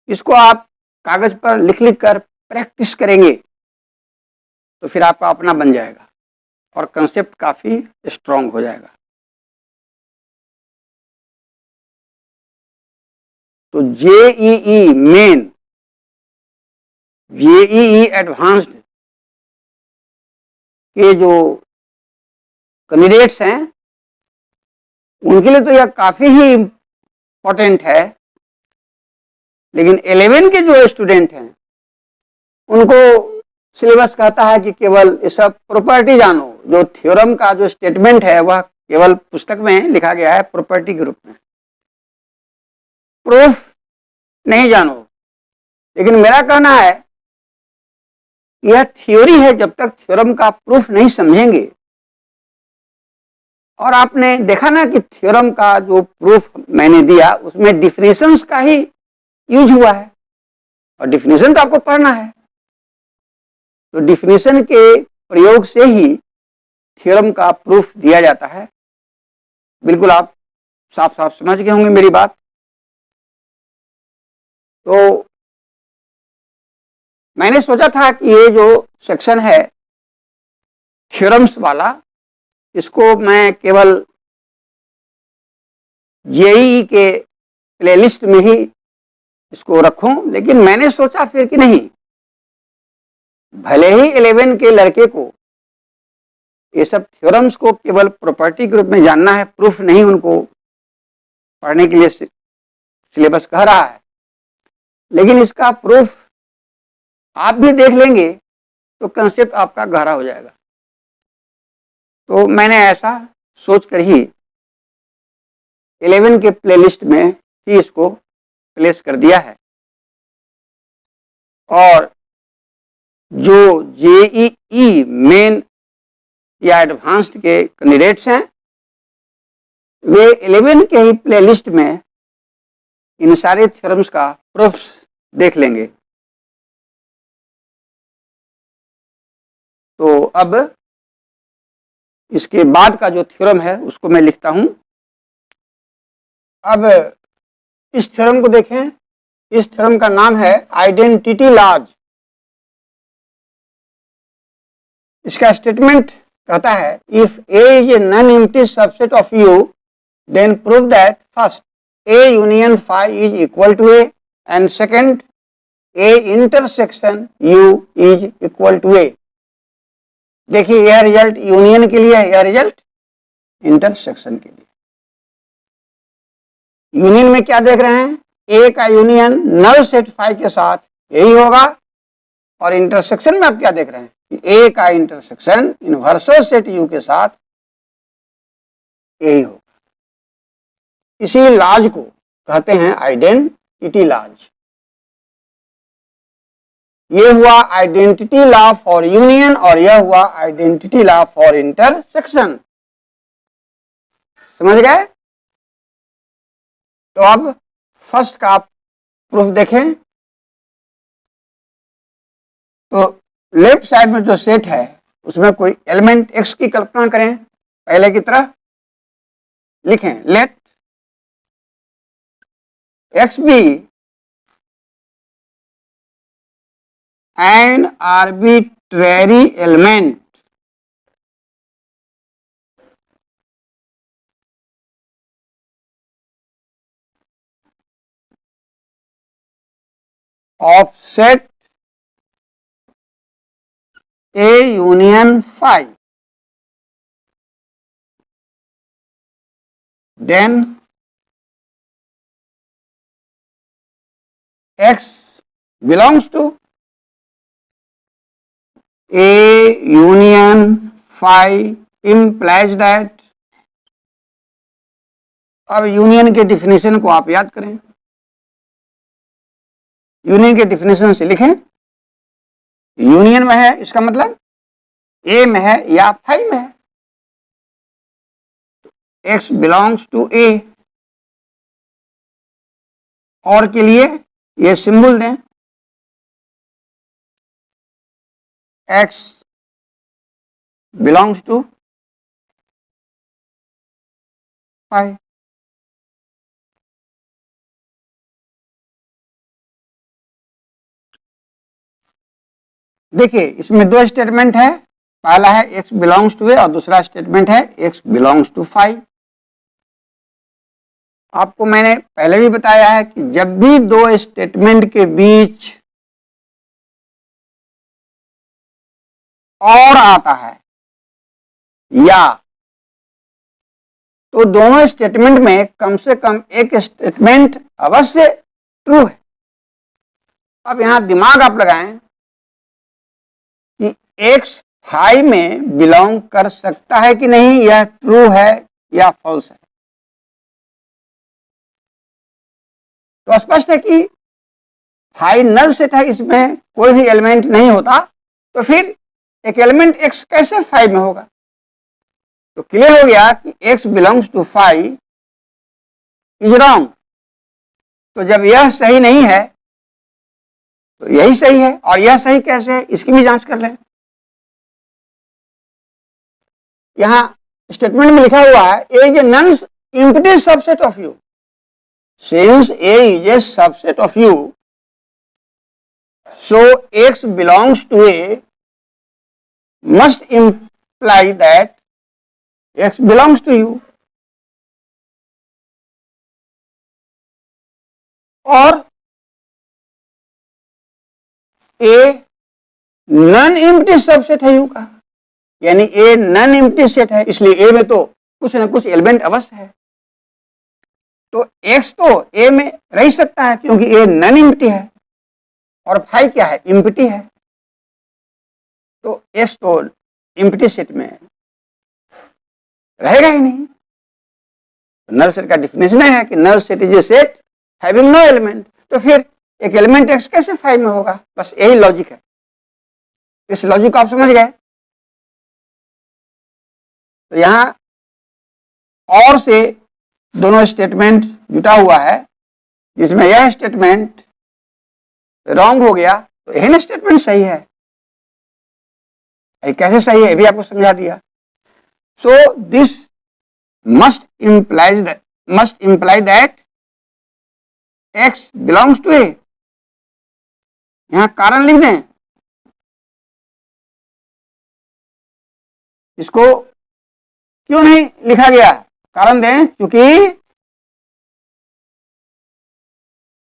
इसको आप कागज पर लिख लिख कर प्रैक्टिस करेंगे तो फिर आपका अपना बन जाएगा और कंसेप्ट काफी स्ट्रांग हो जाएगा। तो जेईई मेन, जेईई एडवांस्ड के जो कैंडिडेट्स हैं उनके लिए तो यह काफी ही इम्पोर्टेंट है, लेकिन 11 के जो स्टूडेंट हैं उनको सिलेबस कहता है कि केवल ये सब प्रॉपर्टी जानो। जो थ्योरम का जो स्टेटमेंट है वह केवल पुस्तक में लिखा गया है प्रॉपर्टी के रूप में, प्रूफ नहीं जानो। लेकिन मेरा कहना है यह थ्योरी है, जब तक थ्योरम का प्रूफ नहीं समझेंगे। और आपने देखा ना कि थ्योरम का जो प्रूफ मैंने दिया उसमें डिफिनेशंस का ही यूज हुआ है, और डिफिनेशन तो आपको पढ़ना है। तो डिफिनेशन के प्रयोग से ही थ्योरम का प्रूफ दिया जाता है। बिल्कुल आप साफ साफ समझ गए होंगे मेरी बात। तो मैंने सोचा था कि ये जो सेक्शन है थ्योरम्स वाला, इसको मैं केवल जेईई के प्लेलिस्ट में ही इसको रखूं, लेकिन मैंने सोचा फिर कि नहीं, भले ही 11 के लड़के को ये सब थ्योरम्स को केवल प्रॉपर्टी के रूप में जानना है, प्रूफ नहीं उनको पढ़ने के लिए सिलेबस कह रहा है, लेकिन इसका प्रूफ आप भी देख लेंगे तो कंसेप्ट आपका गहरा हो जाएगा। तो मैंने ऐसा सोचकर ही 11 के प्लेलिस्ट में ही इसको प्लेस कर दिया है। और जो जेईई मेन या एडवांस्ड के कैंडिडेट्स हैं, वे 11 के ही प्लेलिस्ट में इन सारे थ्योरम्स का प्रूफ्स देख लेंगे। तो अब इसके बाद का जो थ्योरम है उसको मैं लिखता हूं। अब इस थ्योरम को देखें। इस थ्योरम का नाम है आइडेंटिटी लॉज। इसका स्टेटमेंट कहता है, if A is a non empty subset of U, then prove that first A union phi is equal to A, and second A intersection U is equal to A. देखिए, यह result union के लिए है, यह result intersection के लिए। Union में क्या देख रहे हैं, ए का यूनियन नल सेट फाई के साथ यही होगा, और इंटरसेक्शन में आप क्या देख रहे हैं कि ए का इंटरसेक्शन इनवर्सल सेट यू के साथ यही होगा। इसी लॉज को कहते हैं आइडेंटिटी लॉज। ये हुआ आइडेंटिटी लॉ फॉर यूनियन और यह हुआ आइडेंटिटी लॉ फॉर इंटरसेक्शन। समझ गए? तो अब फर्स्ट का आप प्रूफ देखें। तो लेफ्ट साइड में जो सेट है उसमें कोई एलिमेंट एक्स की कल्पना करें, पहले की तरह लिखें, let x be an arbitrary element of set A union phi, then X belongs to A union phi implies that। अब यूनियन के डिफिनेशन को आप याद करें। यूनियन के डिफिनेशन से लिखें, यूनियन में है इसका मतलब ए में है या फाई में है। एक्स बिलोंग्स टू ए, और के लिए ये सिंबल दें, एक्स बिलोंग्स टू फाई। देखिए, इसमें दो स्टेटमेंट है, पहला है एक्स बिलोंग्स टू ए और दूसरा स्टेटमेंट है एक्स बिलोंग्स टू फाई। आपको मैंने पहले भी बताया है कि जब भी दो स्टेटमेंट के बीच और आता है या, तो दोनों स्टेटमेंट में कम से कम एक स्टेटमेंट अवश्य ट्रू है। अब यहां दिमाग आप लगाएं कि एक्स फाई में बिलोंग कर सकता है कि नहीं, यह ट्रू है या फॉल्स है। तो स्पष्ट है कि फाई नल सेट है, इसमें कोई भी एलिमेंट नहीं होता, तो फिर एक एलिमेंट एक्स कैसे फाई में होगा। तो क्लियर हो गया कि x belongs to phi is wrong. तो जब यह सही नहीं है तो यही सही है, और यह सही कैसे है इसकी भी जांच कर लें। यहां स्टेटमेंट में लिखा हुआ है A is a non empty subset of U. Since A is a subset of U, so x belongs to A must imply that x belongs to you। और A नॉन एम्प्टी सबसेट है U का, यानी A non empty set है, इसलिए A में तो कुछ न कुछ एलिमेंट अवश्य है। तो X तो A में रह ही सकता है क्योंकि A नॉन एम्प्टी है, और फाई क्या है, एम्प्टी है। तो X तो एम्प्टी सेट में रहेगा ही नहीं। नल सेट का डिफिनेशन है कि null set is a set having no element. तो फिर एक एलिमेंट एक्स कैसे फाइव में होगा? बस यही लॉजिक है। इस लॉजिक को आप समझ गए। तो यहां और से दोनों स्टेटमेंट जुटा हुआ है, जिसमें यह स्टेटमेंट रॉन्ग हो गया तो यही स्टेटमेंट सही है। कैसे सही है ये भी आपको समझा दिया। So this must imply that x belongs to A। यहां कारण लिख दें, इसको क्यों नहीं लिखा गया, कारण दें, क्योंकि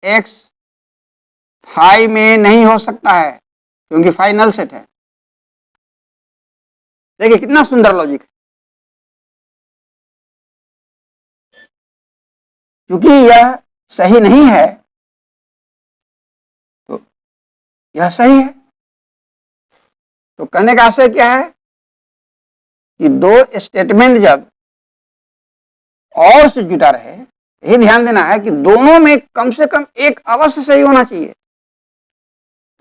x फाई में नहीं हो सकता है क्योंकि फाई नल सेट है। देखिए कितना सुंदर लॉजिक है। क्योंकि यह सही नहीं है तो यह सही है। तो कहने का आशय क्या है कि दो स्टेटमेंट जब और से जुटा रहे, यही ध्यान देना है कि दोनों में कम से कम एक अवश्य सही होना चाहिए।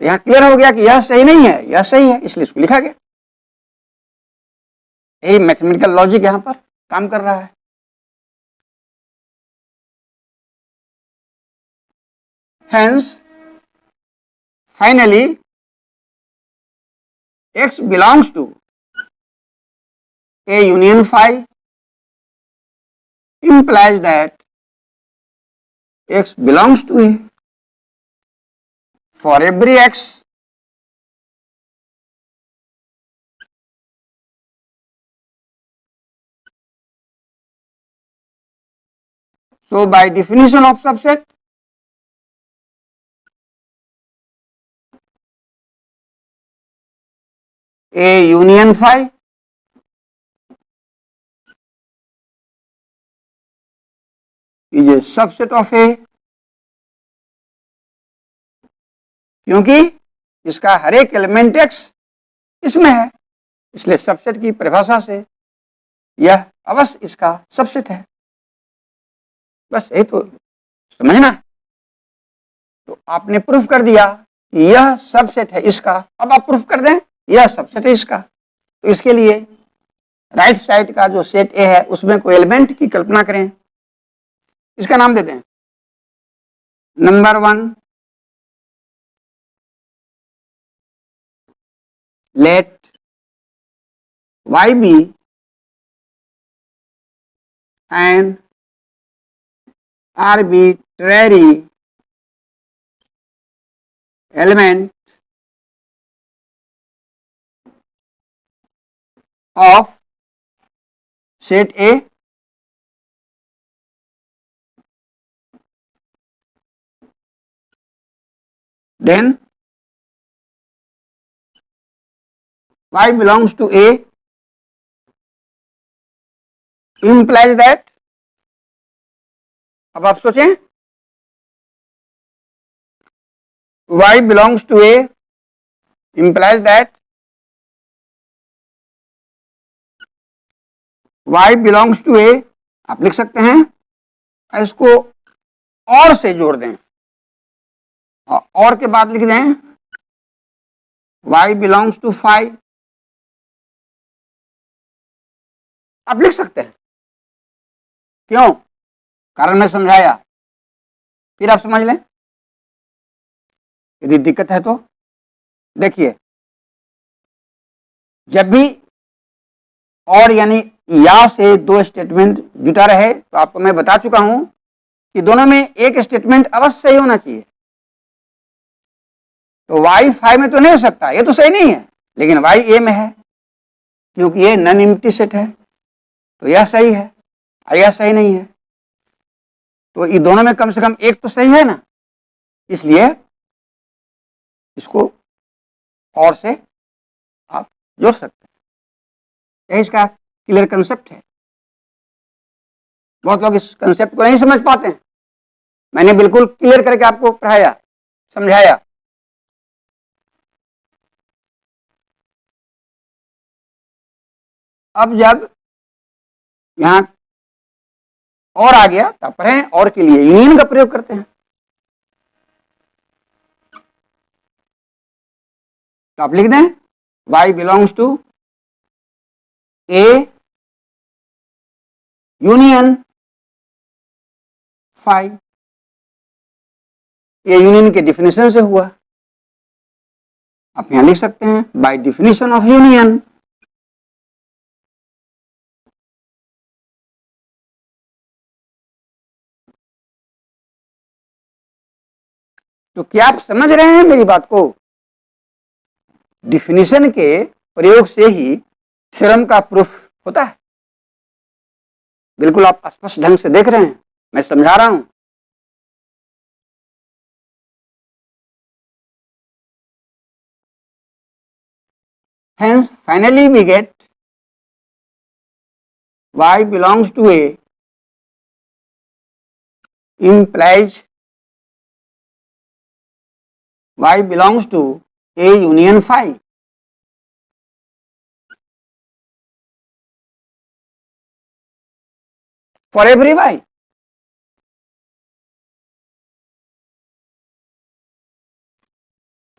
तो यहां क्लियर हो गया कि यह सही नहीं है, यह सही है, इसलिए इसको लिखा गया। यही मैथमेटिकल लॉजिक यहां पर काम कर रहा है। Hence, finally, x belongs to A union phi implies that x belongs to A for every x so by definition of subset, A union phi is a subset of A, क्योंकि इसका हर एक element x इसमें है, इसलिए subset की परिभाषा से यह अवश्य इसका सबसेट है। बस यही तो समझना। तो आपने प्रूफ कर दिया कि यह सबसेट है इसका, अब आप प्रूफ कर दें यह सबसेट है इसका। तो इसके लिए राइट साइड का जो सेट ए है उसमें कोई एलिमेंट की कल्पना करें, इसका नाम दे दें number 1, let y be an arbitrary element of set A then y belongs to A implies that, अब आप सोचें, y belongs to A implies that y belongs to A, आप लिख सकते हैं, इसको और से जोड़ दें और के बाद लिख दें y belongs to phi, आप लिख सकते हैं। क्यों? कारण मैं समझाया, फिर आप समझ लें। यदि दिक्कत है तो देखिए, जब भी और यानी या से दो स्टेटमेंट जुटा रहे तो आपको मैं बता चुका हूं कि दोनों में एक स्टेटमेंट अवश्य सही होना चाहिए। तो वाई 5 में तो नहीं हो सकता, ये तो सही नहीं है, लेकिन वाई ए में है क्योंकि ये नॉन एम्प्टी सेट है, तो यह सही है और यह सही नहीं है। तो ये दोनों में कम से कम एक तो सही है ना, इसलिए इसको और से आप जोड़ सकते हैं। यही इसका क्लियर कंसेप्ट है। बहुत लोग इस कंसेप्ट को नहीं समझ पाते हैं, मैंने बिल्कुल क्लियर करके आपको पढ़ाया, समझाया। अब जब यहां और आ गया तब पढ़ें, और के लिए यूनियन का प्रयोग करते हैं। तो आप लिख दें y belongs to A union 5। ये यूनियन के डिफिनेशन से हुआ। आप यहां लिख सकते हैं बाय डिफिनेशन ऑफ यूनियन तो क्या आप समझ रहे हैं मेरी बात को? डिफिनेशन के प्रयोग से ही थ्योरम का प्रूफ होता है। बिल्कुल आप स्पष्ट ढंग से देख रहे हैं, मैं समझा रहा हूं। Hence, finally we get y belongs to A implies y belongs to A union phi. For every y.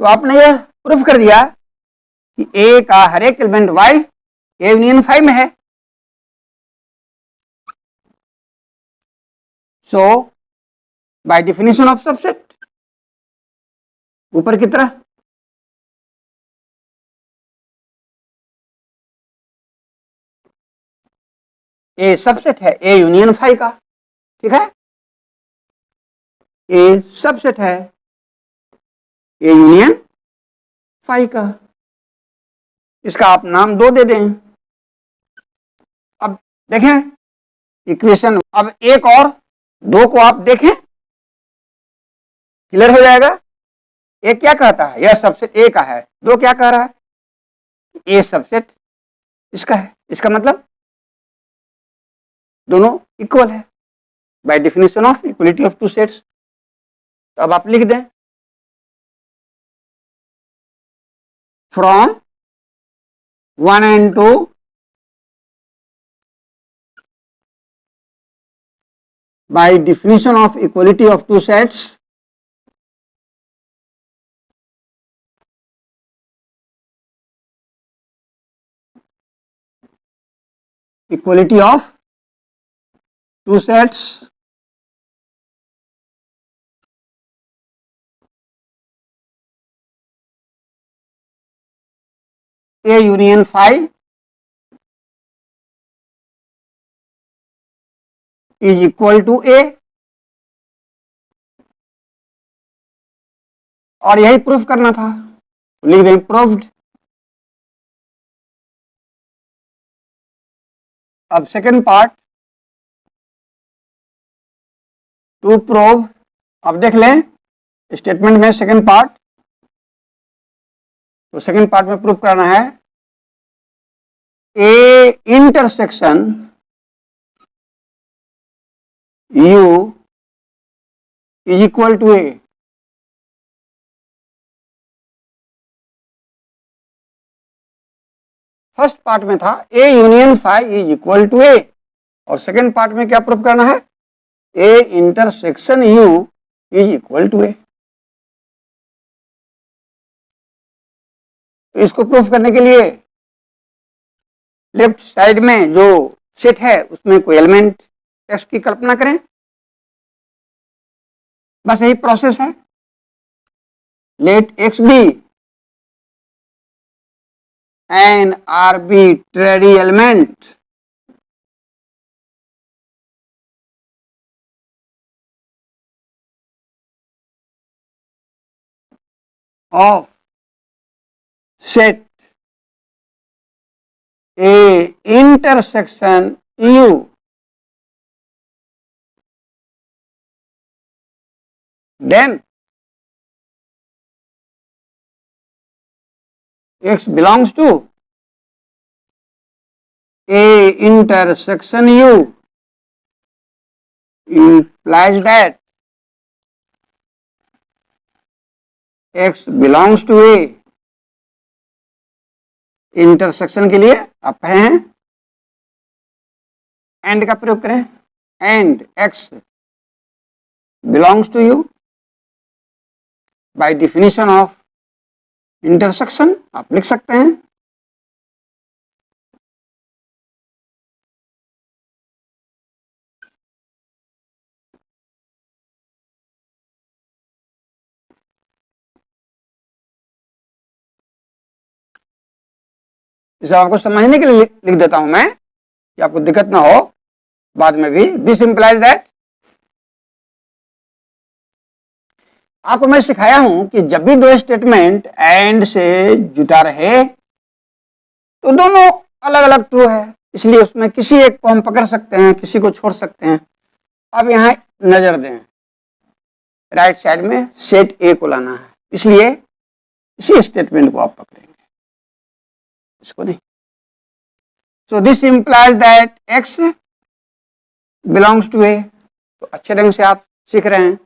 तो आपने यह प्रूफ कर दिया कि ए का हर एक एलिमेंट y ए यूनियन 5 में है। So by definition of subset ऊपर की तरह ए सबसेट है ए यूनियन 5 का, ठीक है। ए सबसेट है ए यूनियन 5 का, इसका आप नाम 2 दे दें। अब देखें इक्वेशन, अब एक और 2 को आप देखें, क्लियर हो जाएगा। एक क्या कहता है, यह सबसेट ए का है, 2 क्या कह रहा है, ए सबसेट इसका है। इसका मतलब दोनों इक्वल है bye definition of equality of two sets. तो अब आप लिख दें from 1 and 2 by definition of equality of two sets equality of two sets A union phi is equal to A, और यही प्रूफ करना था, लिख दें प्रूव्ड। अब सेकेंड पार्ट टू प्रूव, अब देख लें स्टेटमेंट में सेकेंड पार्ट। तो सेकेंड पार्ट में प्रूफ करना है A intersection U is equal to A. First part में था A union phi is equal to A, और सेकेंड पार्ट में क्या प्रूफ करना है, A intersection U is equal to A. तो इसको प्रूफ करने के लिए लेफ्ट साइड में जो सेट है उसमें कोई एलिमेंट एक्स की कल्पना करें, बस यही प्रोसेस है। let X be an arbitrary element of set A intersection U, then X belongs to A intersection U implies that X belongs to A। Intersection के लिए आप पढ़े हैं, एंड का प्रयोग करें, and X belongs to U by definition of intersection आप लिख सकते हैं। इसे आपको समझने के लिए लिख देता हूं मैं कि आपको दिक्कत ना हो बाद में भी। दिस इंप्लाइज दैट, आपको मैं सिखाया हूं कि जब भी दो स्टेटमेंट एंड से जुटा रहे तो दोनों अलग अलग ट्रू है, इसलिए उसमें किसी एक को हम पकड़ सकते हैं, किसी को छोड़ सकते हैं। अब यहां नजर दें, राइट साइड में सेट ए को लाना है, इसलिए इसी स्टेटमेंट को आप पकड़ेंगे, इसको नहीं। So this implies that x belongs to A, तो अच्छे ढंग से आप सीख रहे हैं।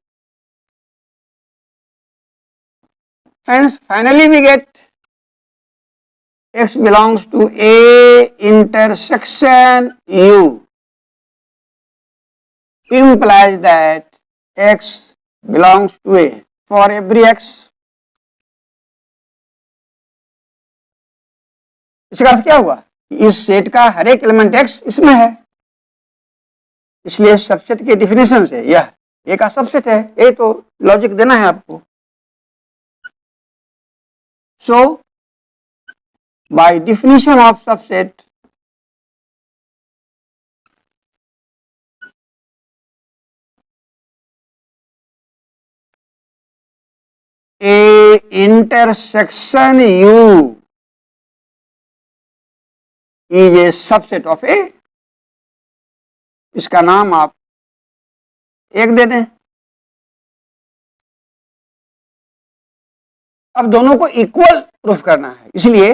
Hence, finally we get X belongs to A intersection U implies that X belongs to A for every X। इसका अर्थ क्या हुआ कि इस सेट का हर एक एलिमेंट X इसमें है, इसलिए सबसेट के डिफिनेशन से यह A का सबसेट है। A तो लॉजिक देना है आपको। So, by definition of subset, A intersection U is a subset of A। इसका नाम आप एक दे दें। अब दोनों को इक्वल प्रूफ करना है, इसलिए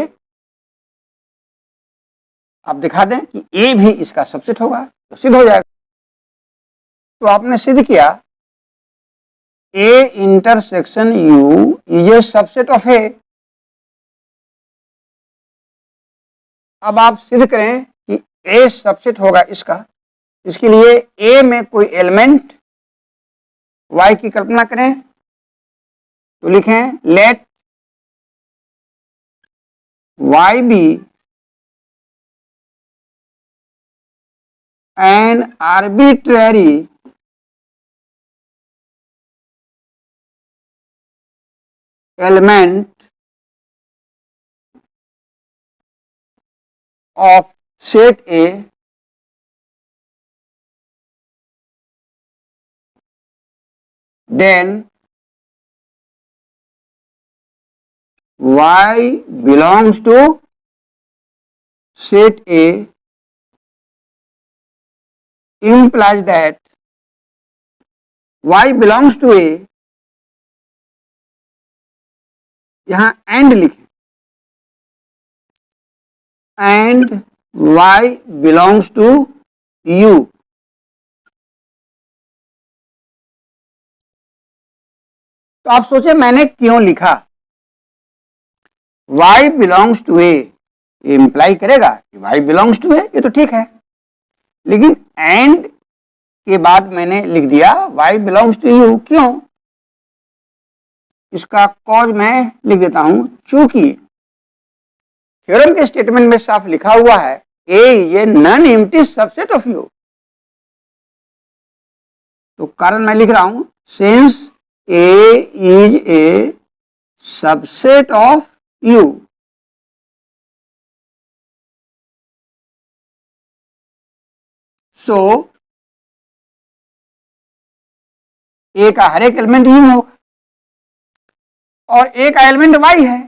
आप दिखा दें कि ए भी इसका सबसेट होगा तो सिद्ध हो जाएगा। तो आपने सिद्ध किया A intersection U is a subset of A. अब आप सिद्ध करें कि ए सबसेट होगा इसका, इसके लिए ए में कोई एलिमेंट वाई की कल्पना करें, तो लिखें late y be an arbitrary element of set A then y belongs to set A implies that y belongs to A, यहां एंड लिखें, and y belongs to U। तो आप सोचे मैंने क्यों लिखा y belongs to A, ये imply करेगा कि y belongs to A, ये तो ठीक है, लेकिन एंड के बाद मैंने लिख दिया y belongs to U, क्यों? इसका कॉज मैं लिख देता हूं, चूंकि थ्योरम के स्टेटमेंट में साफ लिखा हुआ है A is a non empty subset of U। तो कारण मैं लिख रहा हूं since A is a subset of U. So A का हर एक एलिमेंट यू में होगा और ए का एलिमेंट वाई है,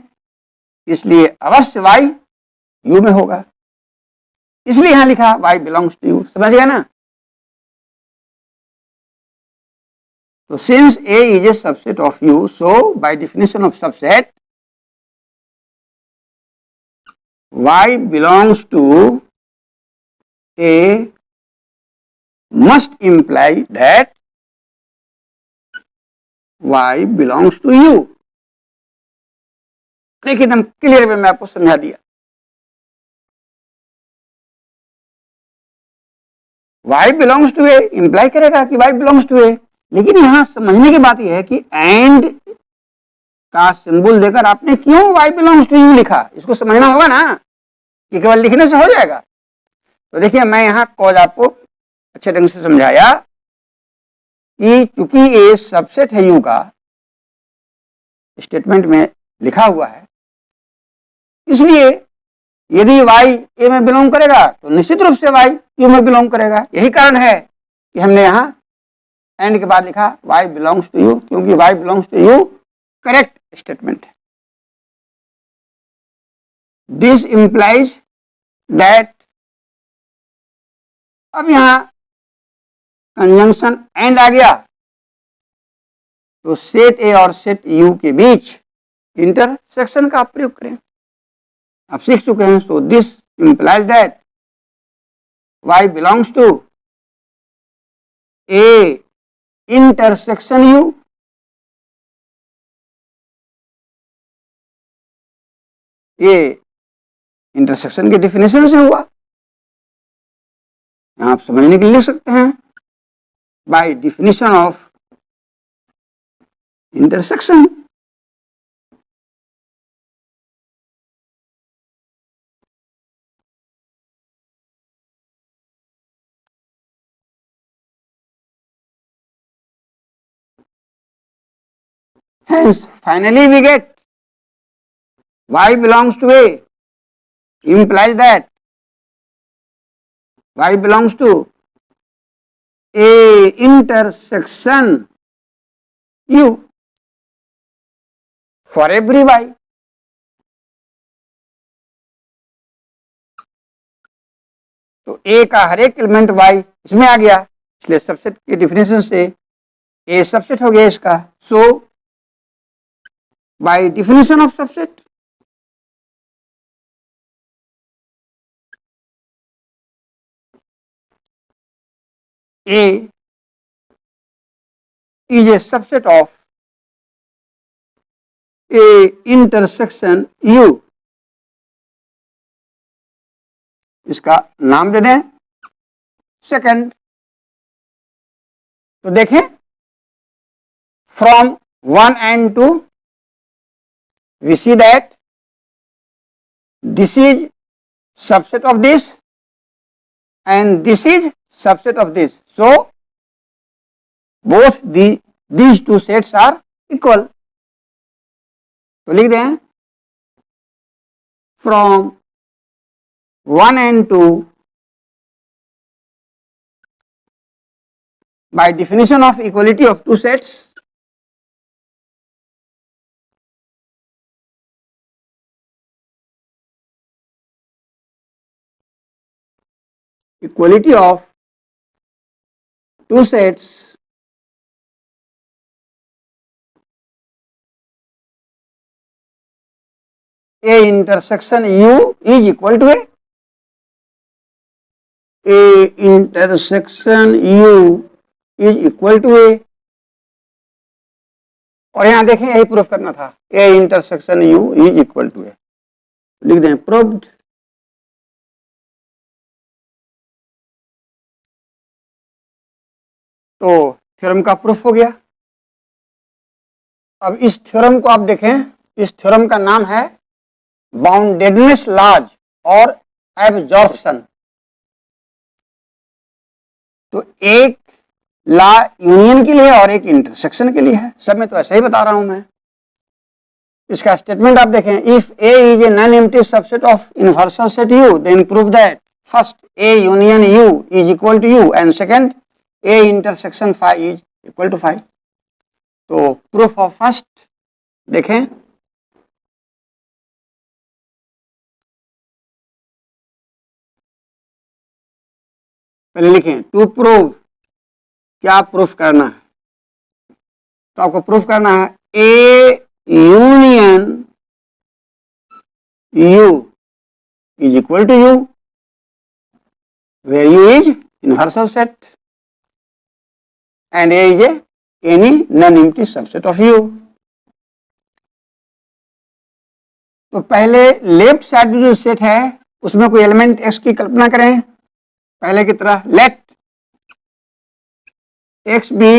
इसलिए अवश्य वाई यू में होगा, इसलिए यहां लिखा वाई बिलोंग्स टू यू। समझ गया ना? तो since A is a subset of U, so by definition of subset y belongs to A must imply that y belongs to u। देखिए एकदम क्लियर वे में आपको समझा दिया। y belongs to A imply करेगा कि y बिलोंग्स टू ए, लेकिन यहां समझने की बात यह है कि एंड का सिंबल देकर आपने क्यों y बिलोंग्स टू यू लिखा, इसको समझना होगा ना, कि केवल लिखने से हो जाएगा। तो देखिए मैं यहां कॉज आपको अच्छे ढंग से समझाया कि चूंकि ए सबसेट है यू का, स्टेटमेंट में लिखा हुआ है, इसलिए यदि y ए में बिलोंग करेगा तो निश्चित रूप से y यू में बिलोंग करेगा। यही कारण है कि हमने यहां एंड के बाद लिखा y बिलोंग्स टू यू, क्योंकि y belongs to U correct statement है। दिस इंप्लाइज दैट, अब यहां कंजंक्शन एंड आ गया, तो सेट ए और सेट यू के बीच इंटरसेक्शन का प्रयोग करें। आप सीख चुके हैं। So this implies that y belongs to A intersection U. ये इंटरसेक्शन के डिफिनेशन से हुआ, आप समझने के लिए लिख सकते हैं by definition of intersection. Hence, finally we get y belongs to A implies that y belongs to A intersection U for every y। तो A का हर एक एलिमेंट y इसमें आ गया, इसलिए सबसेट के डिफिनेशन से A सबसेट हो गया इसका। So by definition of subset A is a subset of A intersection U। इसका नाम दे दें सेकंड। तो देखें from 1 and 2 we see that this is subset of this and this is subset of this, so both these two sets are equal। तो लिख दें from 1 and 2 by definition of equality of two sets, equality of two sets A intersection U is equal to A intersection U is equal to A। और यहां देखें यही proof करना था, A intersection U is equal to A। लिख दें proved. तो theorem का प्रूफ हो गया। अब इस थ्योरम को आप देखें, इस थ्योरम का नाम है बाउंडेडनेस लॉज और एब्जॉर्प्शन। तो एक लॉ यूनियन के लिए और एक इंटरसेक्शन के लिए है, सब में तो ऐसे ही बता रहा हूं मैं। इसका स्टेटमेंट आप देखें, if A is a non empty subset of universal set U then prove that first A union U is equal to U and second A intersection phi is equal to phi. तो proof of first देखें, पहले लिखें to prove, क्या proof करना है? तो आपको proof करना है A union you is equal to u, where u is universal set and A is any non-empty subset of u। तो पहले लेफ्ट साइड जो सेट है उसमें कोई एलिमेंट x की कल्पना करें, पहले की तरह late x be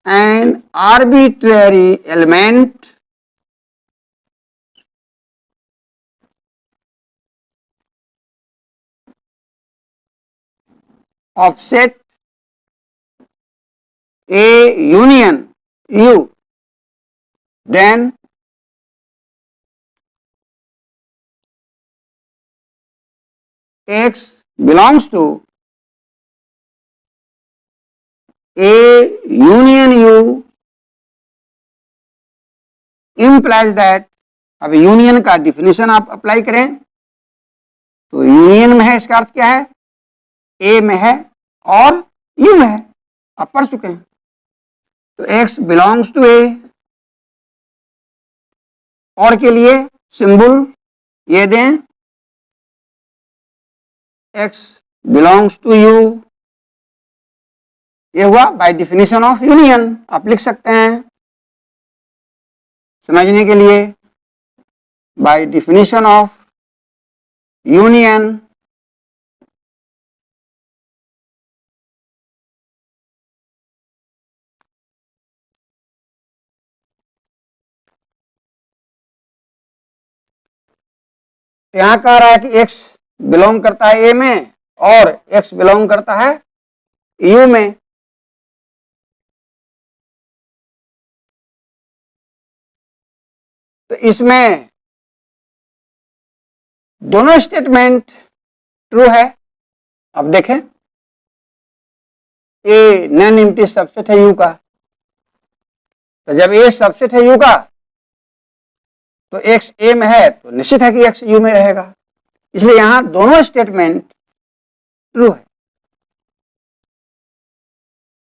an arbitrary element of set A union U, then x belongs to A union U implies that, अब यूनियन का डिफिनेशन आप अप्लाई करें तो यूनियन में है, इसका अर्थ क्या है? ए में है और यू में है, आप पढ़ चुके हैं। तो x बिलोंग्स टू ए, और के लिए सिंबल ये दें x बिलोंग्स टू यू, ये हुआ बाय डिफिनेशन ऑफ यूनियन। आप लिख सकते हैं समझने के लिए, बाय डिफिनेशन ऑफ यूनियन यहां कह रहा है कि x बिलोंग करता है ए में और x बिलोंग करता है यू में। तो इसमें दोनों स्टेटमेंट ट्रू है। अब देखें, ए नॉन एम्प्टी सबसेट है यू का, तो जब ए सबसेट है यू का तो x ए में है तो निश्चित है कि x यू में रहेगा, इसलिए यहां दोनों स्टेटमेंट ट्रू है।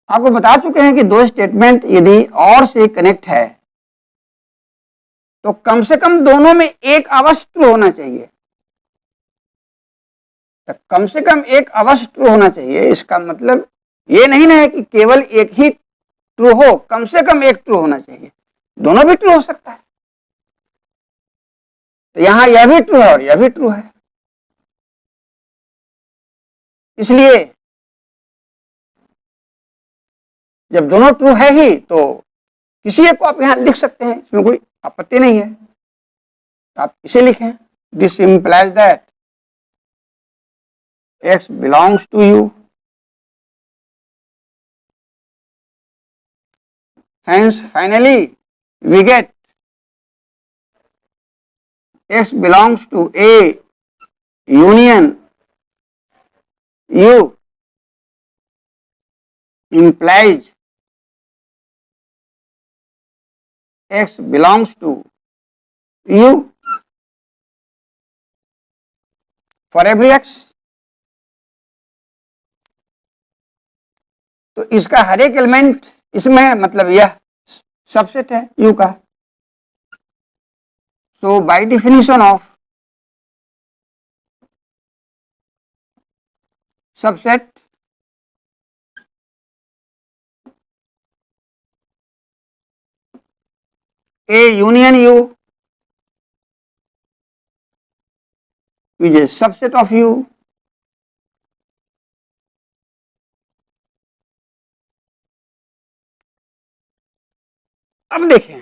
आपको बता चुके हैं कि दो स्टेटमेंट यदि और से कनेक्ट है तो कम से कम दोनों में एक अवश्य ट्रू होना चाहिए, तो कम से कम एक अवश्य ट्रू होना चाहिए। इसका मतलब ये नहीं ना है कि केवल एक ही ट्रू हो, कम से कम एक ट्रू होना चाहिए, दोनों भी ट्रू हो सकता है। तो यहां यह भी ट्रू है और यह भी ट्रू है, इसलिए जब दोनों ट्रू है ही तो किसी एक को आप यहां लिख सकते हैं, इसमें कोई आपत्ति नहीं है। तो आप इसे लिखें, this implies that x belongs to you, hence finally we get x belongs to A union U implies x belongs to U for every x। तो इसका हर एक एलिमेंट इसमें है, मतलब यह सबसेट है यू का। So by definition of subset A union U is a subset of U, अब देखें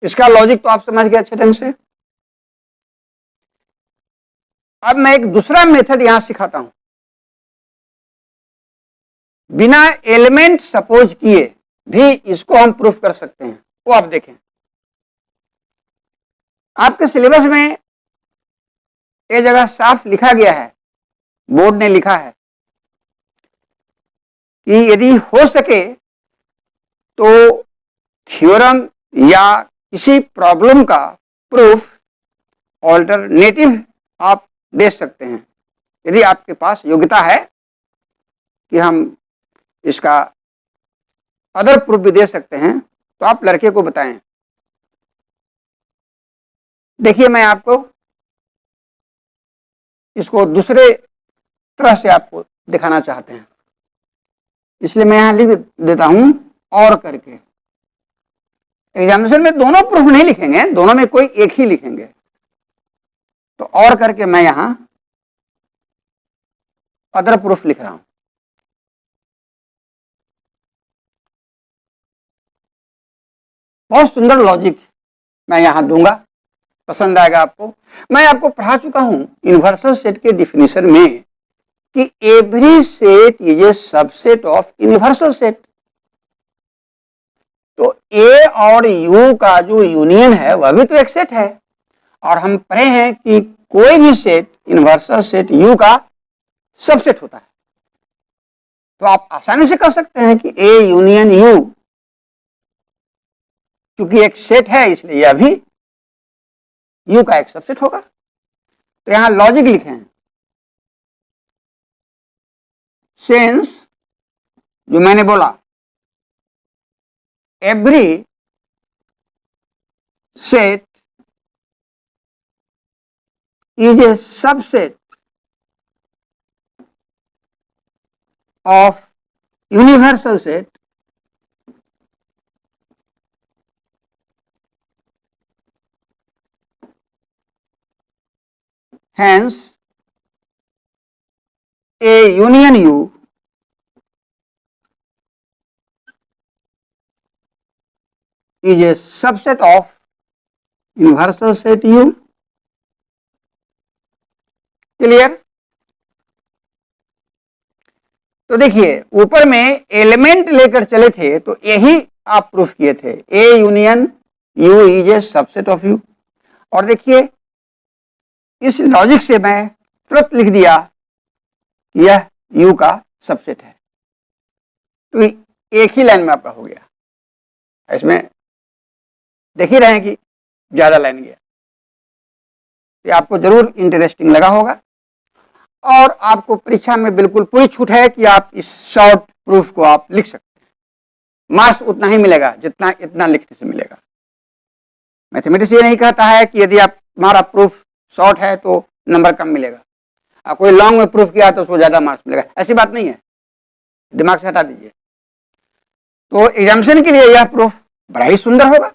इसका लॉजिक तो आप समझ गए अच्छे ढंग से। अब मैं एक दूसरा मेथड यहां सिखाता हूं, बिना एलिमेंट सपोज किए, भी इसको हम प्रूफ कर सकते हैं। वो आप देखें, आपके सिलेबस में ये जगह साफ लिखा गया है, बोर्ड ने लिखा है कि यदि हो सके तो थ्योरम या किसी प्रॉब्लम का प्रूफ ऑल्टरनेटिव आप दे सकते हैं। यदि आपके पास योग्यता है कि हम इसका अदर प्रूफ भी दे सकते हैं तो आप लड़के को बताएं। देखिए, मैं आपको इसको दूसरे तरह से आपको दिखाना चाहते हैं, इसलिए मैं यहां लिख देता हूं और करके। एग्जामिनेशन में दोनों प्रूफ नहीं लिखेंगे, दोनों में कोई एक ही लिखेंगे। तो और करके मैं यहां अदर प्रूफ लिख रहा हूं। बहुत सुंदर लॉजिक मैं यहां दूंगा, पसंद आएगा आपको। मैं आपको पढ़ा चुका हूं यूनिवर्सल सेट के डिफिनीशन में कि every set is a subset of universal set. तो ए और यू का जो यूनियन है वह भी तो एक सेट है, और हम पढ़े हैं कि कोई भी सेट यूनिवर्सल सेट यू का सबसेट होता है। तो आप आसानी से कर सकते हैं कि ए यूनियन यू, क्योंकि एक सेट है इसलिए यह भी यू का एक सबसेट होगा। तो यहां लॉजिक लिखें, सिंस जो मैंने बोला every set is a subset of universal set, hence a union U is a subset of universal set U। Clear? तो देखिए, ऊपर में एलिमेंट लेकर चले थे तो यही आप प्रूफ किए थे, ए union U is a subset of you. और देखिए, इस लॉजिक से मैं तुरंत लिख दिया यह यू का सबसेट है। तो एक ही लाइन में आपका हो गया। इसमें देख ही रहे हैं कि ज्यादा लाइन गया, ये आपको जरूर इंटरेस्टिंग लगा होगा। और आपको परीक्षा में बिल्कुल पूरी छूट है कि आप इस शॉर्ट प्रूफ को आप लिख सकते हैं। मार्क्स उतना ही मिलेगा जितना इतना लिखने से मिलेगा। मैथमेटिक्स ये नहीं कहता है कि यदि आप हमारा प्रूफ शॉर्ट है तो नंबर कम मिलेगा, आप कोई लॉन्ग में प्रूफ किया तो उसको ज्यादा मार्क्स मिलेगा, ऐसी बात नहीं है, दिमाग से हटा दीजिए। तो एग्जामिनेशन के लिए यह प्रूफ बड़ा ही सुंदर होगा।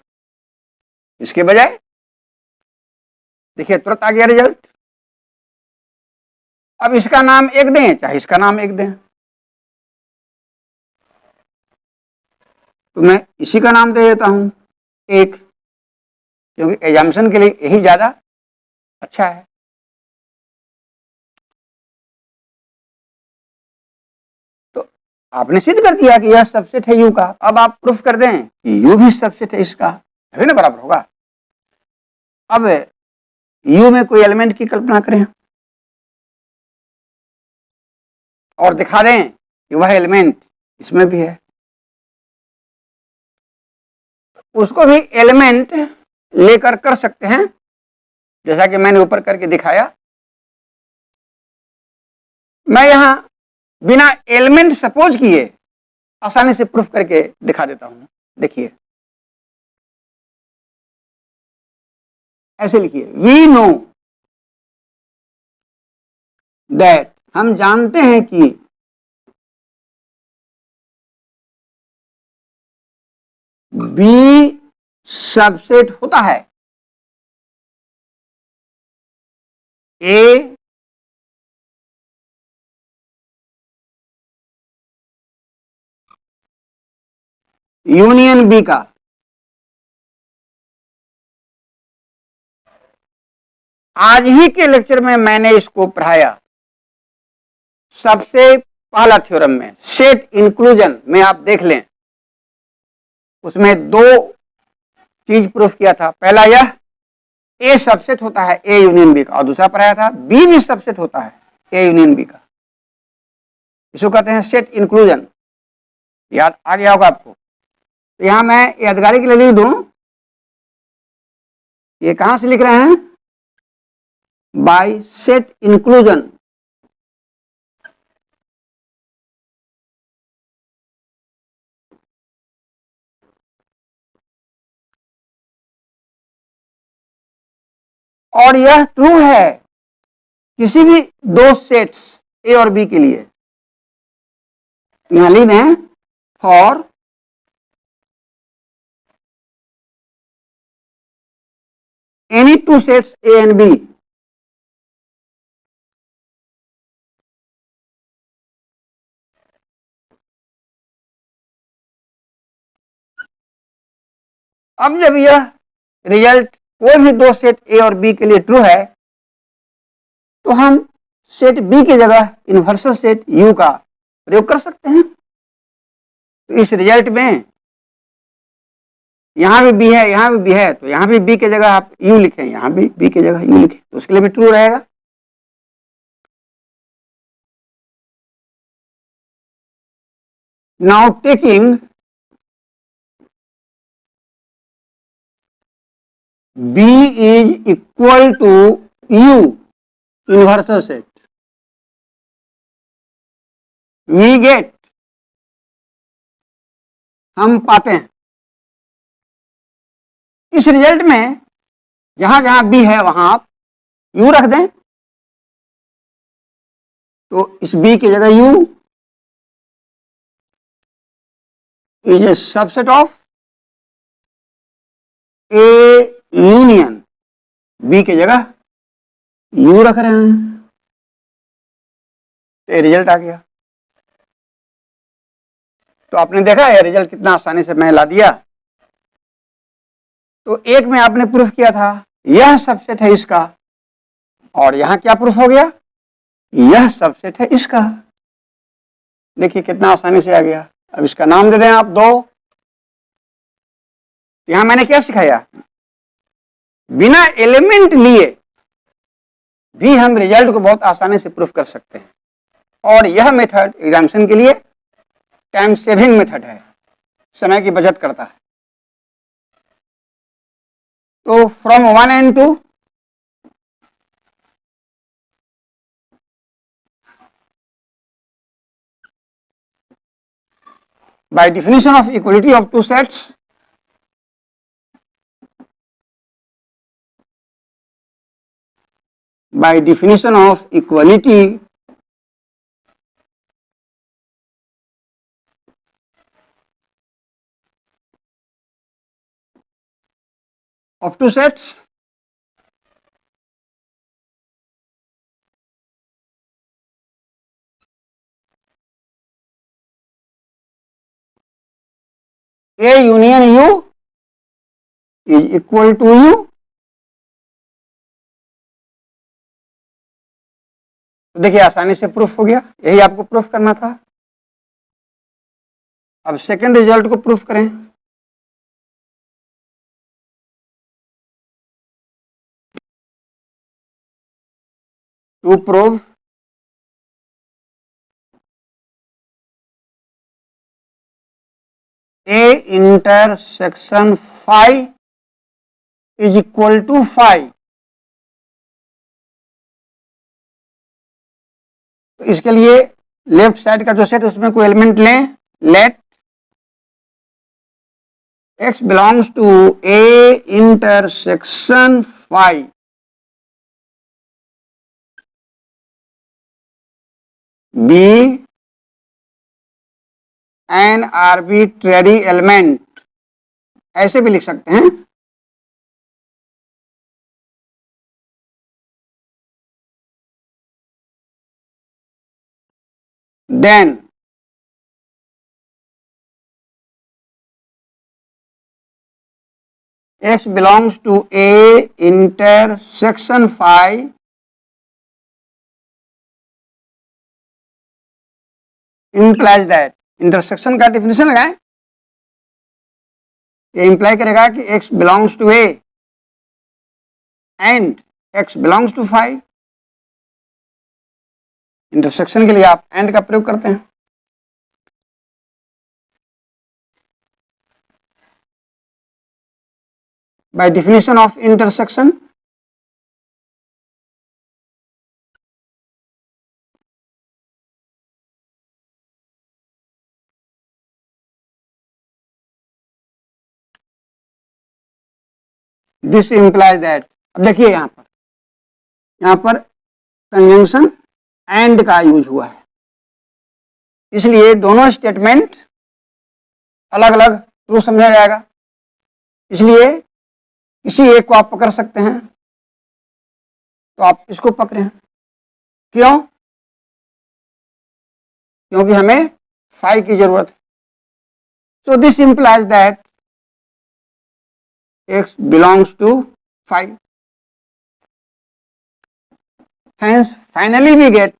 इसके बजाय देखिए, तुरंत आ गया रिजल्ट। अब इसका नाम एक दें चाहे इसका नाम एक दें, तो मैं इसी का नाम दे देता हूं एक, क्योंकि एग्जामिनेशन के लिए यही ज्यादा अच्छा है। तो आपने सिद्ध कर दिया कि यह सबसेट है यू का। अब आप प्रूफ कर दें कि यू भी सबसेट है इसका, तभी ना बराबर होगा। अब यू में कोई एलिमेंट की कल्पना करें और दिखा दें कि वह एलिमेंट इसमें भी है, उसको भी एलिमेंट लेकर कर सकते हैं, जैसा कि मैंने ऊपर करके दिखाया। मैं यहां बिना एलिमेंट सपोज किए आसानी से प्रूफ करके दिखा देता हूं। देखिए, ऐसे लिखिए, वी नो दैट, हम जानते हैं कि बी सबसेट होता है ए यूनियन बी का। आज ही के लेक्चर में मैंने इसको पढ़ाया। सबसे पहला थ्योरम में सेट इंक्लूजन में आप देख लें, उसमें दो चीज प्रूफ किया था। पहला यह ए सबसेट होता है ए यूनियन बी का, और दूसरा पढ़ाया था बी भी सबसेट होता है ए यूनियन बी का। इसको कहते हैं सेट इंक्लूजन। याद आ गया होगा आपको। तो यहां मैं यादगारी के लिए लिख दूं, ये कहां से लिख रहे हैं? By set inclusion. और यह ट्रू है किसी भी दो सेट्स ए और बी के लिए। यहां लिख दें for any two sets A and B. अब जब यह रिजल्ट कोई भी दो सेट ए और बी के लिए ट्रू है, तो हम सेट बी की जगह इन्वर्सल सेट यू का प्रयोग कर सकते हैं। तो इस रिजल्ट में यहां भी बी है, यहां भी बी है, तो यहां भी बी की जगह आप यू लिखें, यहां भी बी की जगह यू लिखें, तो उसके लिए भी ट्रू रहेगा। Now taking B is equal to U universal set, we get, हम पाते हैं इस रिजल्ट में जहां जहां B है वहां आप U रख दें, तो इस B की जगह U is a subset of A union B की जगह U रख रहे हैं, तो रिजल्ट आ गया। तो आपने देखा है रिजल्ट कितना आसानी से मैं ला दिया। तो एक में आपने प्रूफ किया था यह सबसेट है इसका, और यहां क्या प्रूफ हो गया? यह सबसेट है इसका। देखिए कितना आसानी से आ गया। अब इसका नाम दे दें आप दो। यहां मैंने क्या सिखाया? बिना एलिमेंट लिए भी हम रिजल्ट को बहुत आसानी से प्रूफ कर सकते हैं, और यह मेथड एग्जामिनेशन के लिए टाइम सेविंग मेथड है, समय की बचत करता है। तो from 1 and 2 by definition of equality of two sets, by definition of equality of two sets, A union U is equal to U। तो देखिए आसानी से प्रूफ हो गया, यही आपको प्रूफ करना था। अब सेकंड रिजल्ट को प्रूफ करें। To prove A intersection phi is equal to phi। तो इसके लिए लेफ्ट साइड का जो सेट उसमें कोई एलिमेंट लें। Let x belongs to A intersection phi be an arbitrary element, ऐसे भी लिख सकते हैं। then x belongs to A intersection phi implies that, intersection का डिफिनेशन लगाएं। ये इंप्लाई करेगा कि x belongs to A and x belongs to five. Intersection के लिए आप एंड का प्रयोग करते हैं। By definition of intersection, this implies that, अब देखिए यहां पर कंजंक्शन एंड का यूज हुआ है, इसलिए दोनों स्टेटमेंट अलग अलग ट्रू समझा जाएगा। इसलिए किसी एक को आप पकड़ सकते हैं तो आप इसको पकड़े। क्यों? क्योंकि हमें फाइव की जरूरत है। सो this implies that x belongs to 5. Hence, finally we get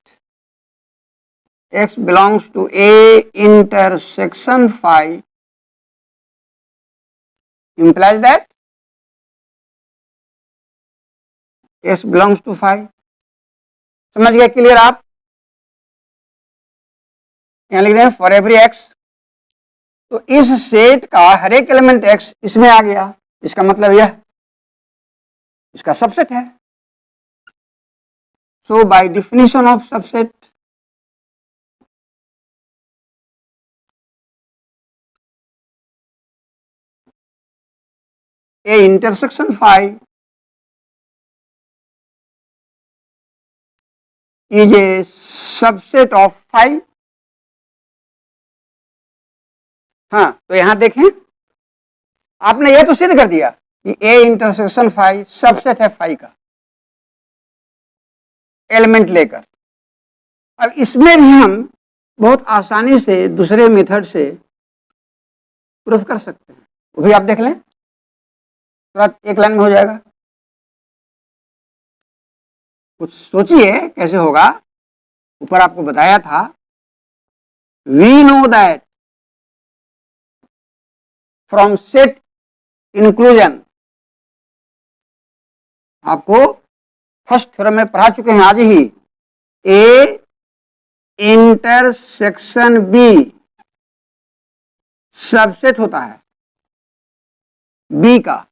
x belongs to A intersection 5 implies that x belongs to 5. समझ गए? क्लियर? आप यहां लिख दें फॉर एवरी x, तो इस सेट का हर एक एलिमेंट x इसमें आ गया, इसका मतलब यह इसका सबसेट है। So by definition of subset, A intersection 5 is a subset of 5. हाँ, तो यहां देखें, आपने यह तो सिद्ध कर दिया कि A इंटरसेक्शन 5 सबसेट है 5 का एलिमेंट लेकर। अब इसमें भी हम बहुत आसानी से दूसरे मेथड से प्रूफ कर सकते हैं, वो भी आप देख लें, तुरंत एक लाइन में हो जाएगा। कुछ सोचिए कैसे होगा। ऊपर आपको बताया था, we know that from set inclusion, आपको फर्स्ट थ्योरम में पढ़ा चुके हैं आज ही, ए इंटरसेक्शन बी सबसेट होता है बी का।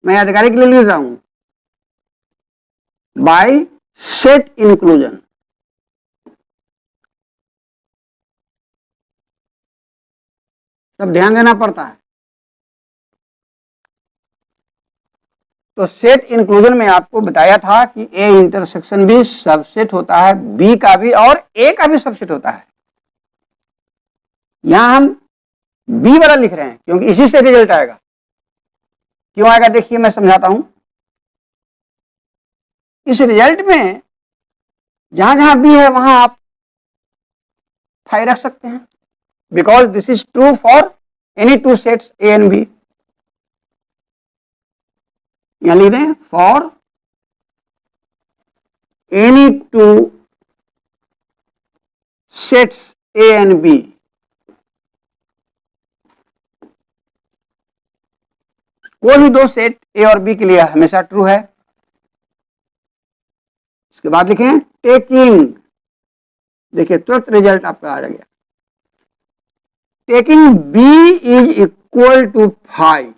मैं अधिकारी के लिए लिख रहा हूं, बाय सेट इंक्लूजन। सब ध्यान देना पड़ता है। तो सेट इंक्लूजन में आपको बताया था कि ए इंटरसेक्शन भी सबसेट होता है बी का भी, और ए का भी सबसेट होता है। यहां हम बी वाला लिख रहे हैं क्योंकि इसी से रिजल्ट आएगा। क्यों आएगा देखिए, मैं समझाता हूं। इस रिजल्ट में जहां जहां बी है वहां आप 5 रख सकते हैं, because this is true for any two sets A and B. यहां लिख दें for any two sets A and B, कोई भी दो सेट ए और बी के लिए हमेशा ट्रू है। इसके बाद लिखें टेकिंग, देखिए तुरंत रिजल्ट आपका आ गया। Taking B is equal to 5,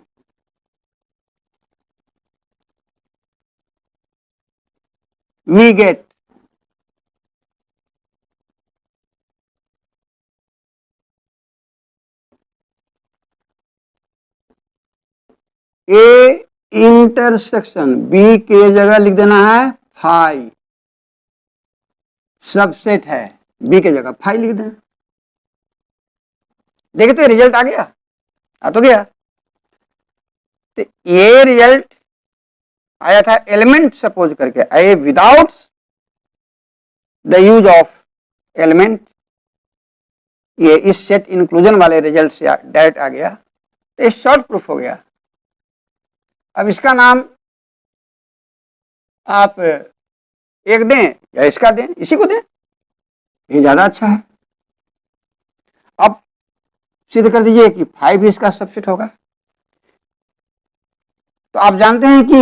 we get A intersection B के जगह लिख देना है 5, सबसेट है बी के जगह 5 लिख दें। देखते रिजल्ट आ गया, आ तो गया। तो ये रिजल्ट आया था एलिमेंट सपोज करके, a without the use of element. ये इस सेट इंक्लूजन वाले रिजल्ट से डायरेक्ट आ गया, तो शॉर्ट प्रूफ हो गया। अब इसका नाम आप एक दें या इसका दें, इसी को दें, ये ज्यादा अच्छा है। सिद्ध कर दीजिए कि 5 इसका सबसेट होगा। तो आप जानते हैं कि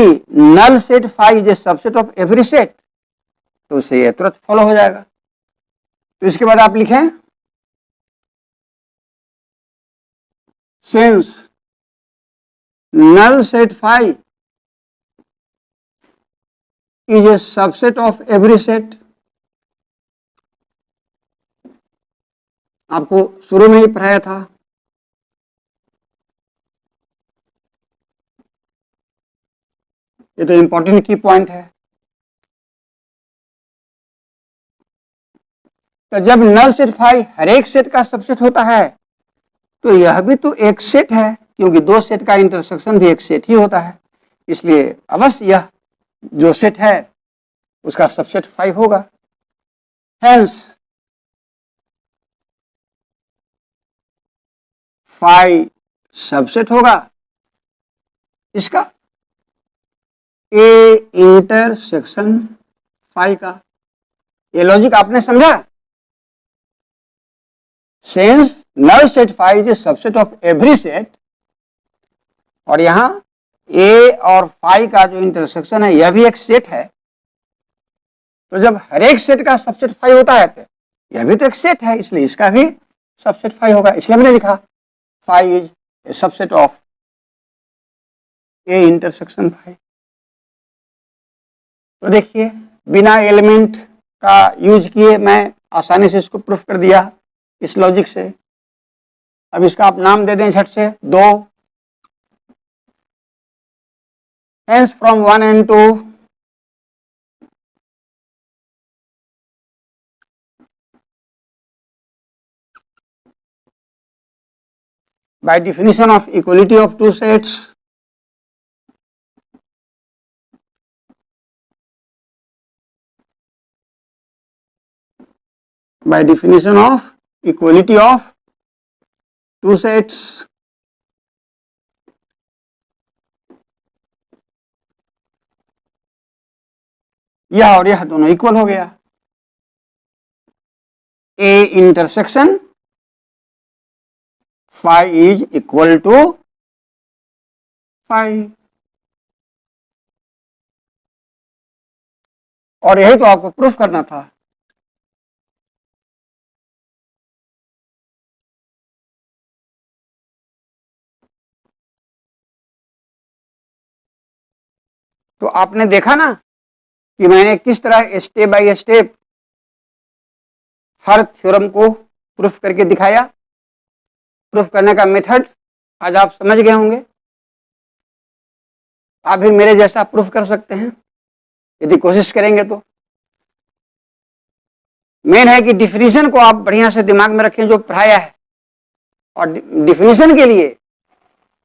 null set 5 is a subset of every set, तो उससे ये तुरंत फॉलो हो जाएगा। तो इसके बाद आप लिखें since null set phi is a subset of every set। आपको शुरू में ही पढ़ाया था, ये तो इंपॉर्टेंट की पॉइंट है। तो जब नल सेट फाई हर एक सेट का सबसेट होता है, तो यह भी तो एक सेट है, क्योंकि दो सेट का इंटरसेक्शन भी एक सेट ही होता है, इसलिए अवश्य यह जो सेट है उसका सबसेट 5 होगा। हेंस 5 सबसेट होगा इसका ए इंटरसेक्शन 5 का। ये लॉजिक आपने समझा? Since null set phi is a subset of every set, और यहां ए और फाई का जो इंटरसेक्शन है यह भी एक सेट है, तो जब हर एक सेट का सबसेट 5 होता है तो यह भी तो एक सेट है, इसलिए इसका भी सबसेट 5 होगा। इसलिए मैंने लिखा 5 is a subset of A intersection 5। तो देखिए बिना एलिमेंट का यूज किए मैं आसानी से इसको प्रूफ कर दिया इस लॉजिक से। अब इसका आप नाम दे दें झट से 2। Hence from 1 and 2 by definition of equality of two sets, by definition of equality of two sets, यह और यह दोनों इक्वल हो गया। A intersection 5 is equal to 5, और यही तो आपको प्रूफ करना था। तो आपने देखा ना कि मैंने किस तरह step by step her theorem को प्रूफ करके दिखाया। प्रूफ करने का मेथड आज आप समझ गए होंगे। आप भी मेरे जैसा प्रूफ कर सकते हैं यदि कोशिश करेंगे तो। मेन है कि डिफिनीशन को आप बढ़िया से दिमाग में रखें जो पढ़ाया है, और डिफिनीशन के लिए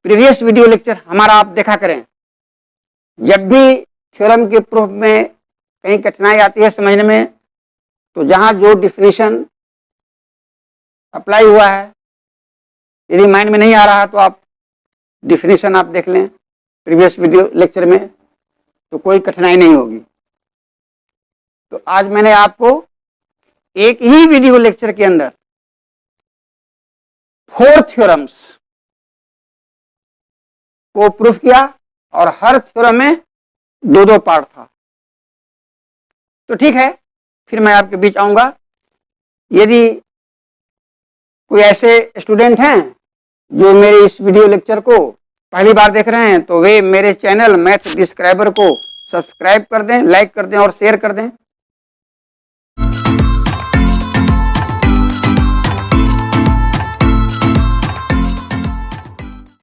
प्रीवियस वीडियो लेक्चर हमारा आप देखा करें। जब भी थ्योरम के प्रूफ में कहीं कठिनाई आती है समझने में, तो जहां जो डिफिनीशन अप्लाई हुआ है यदि माइंड में नहीं आ रहा तो आप डिफिनीशन आप देख लें प्रीवियस वीडियो लेक्चर में, तो कोई कठिनाई नहीं होगी। तो आज मैंने आपको एक ही वीडियो लेक्चर के अंदर 4 थ्योरम्स को प्रूफ किया, और हर थ्योरम में 2-2 पार्ट था। तो ठीक है, फिर मैं आपके बीच आऊंगा। यदि कोई ऐसे स्टूडेंट हैं जो मेरे इस वीडियो लेक्चर को पहली बार देख रहे हैं, तो वे मेरे चैनल मैथ डिस्क्राइबर को सब्सक्राइब कर दें, लाइक कर दें और शेयर कर दें।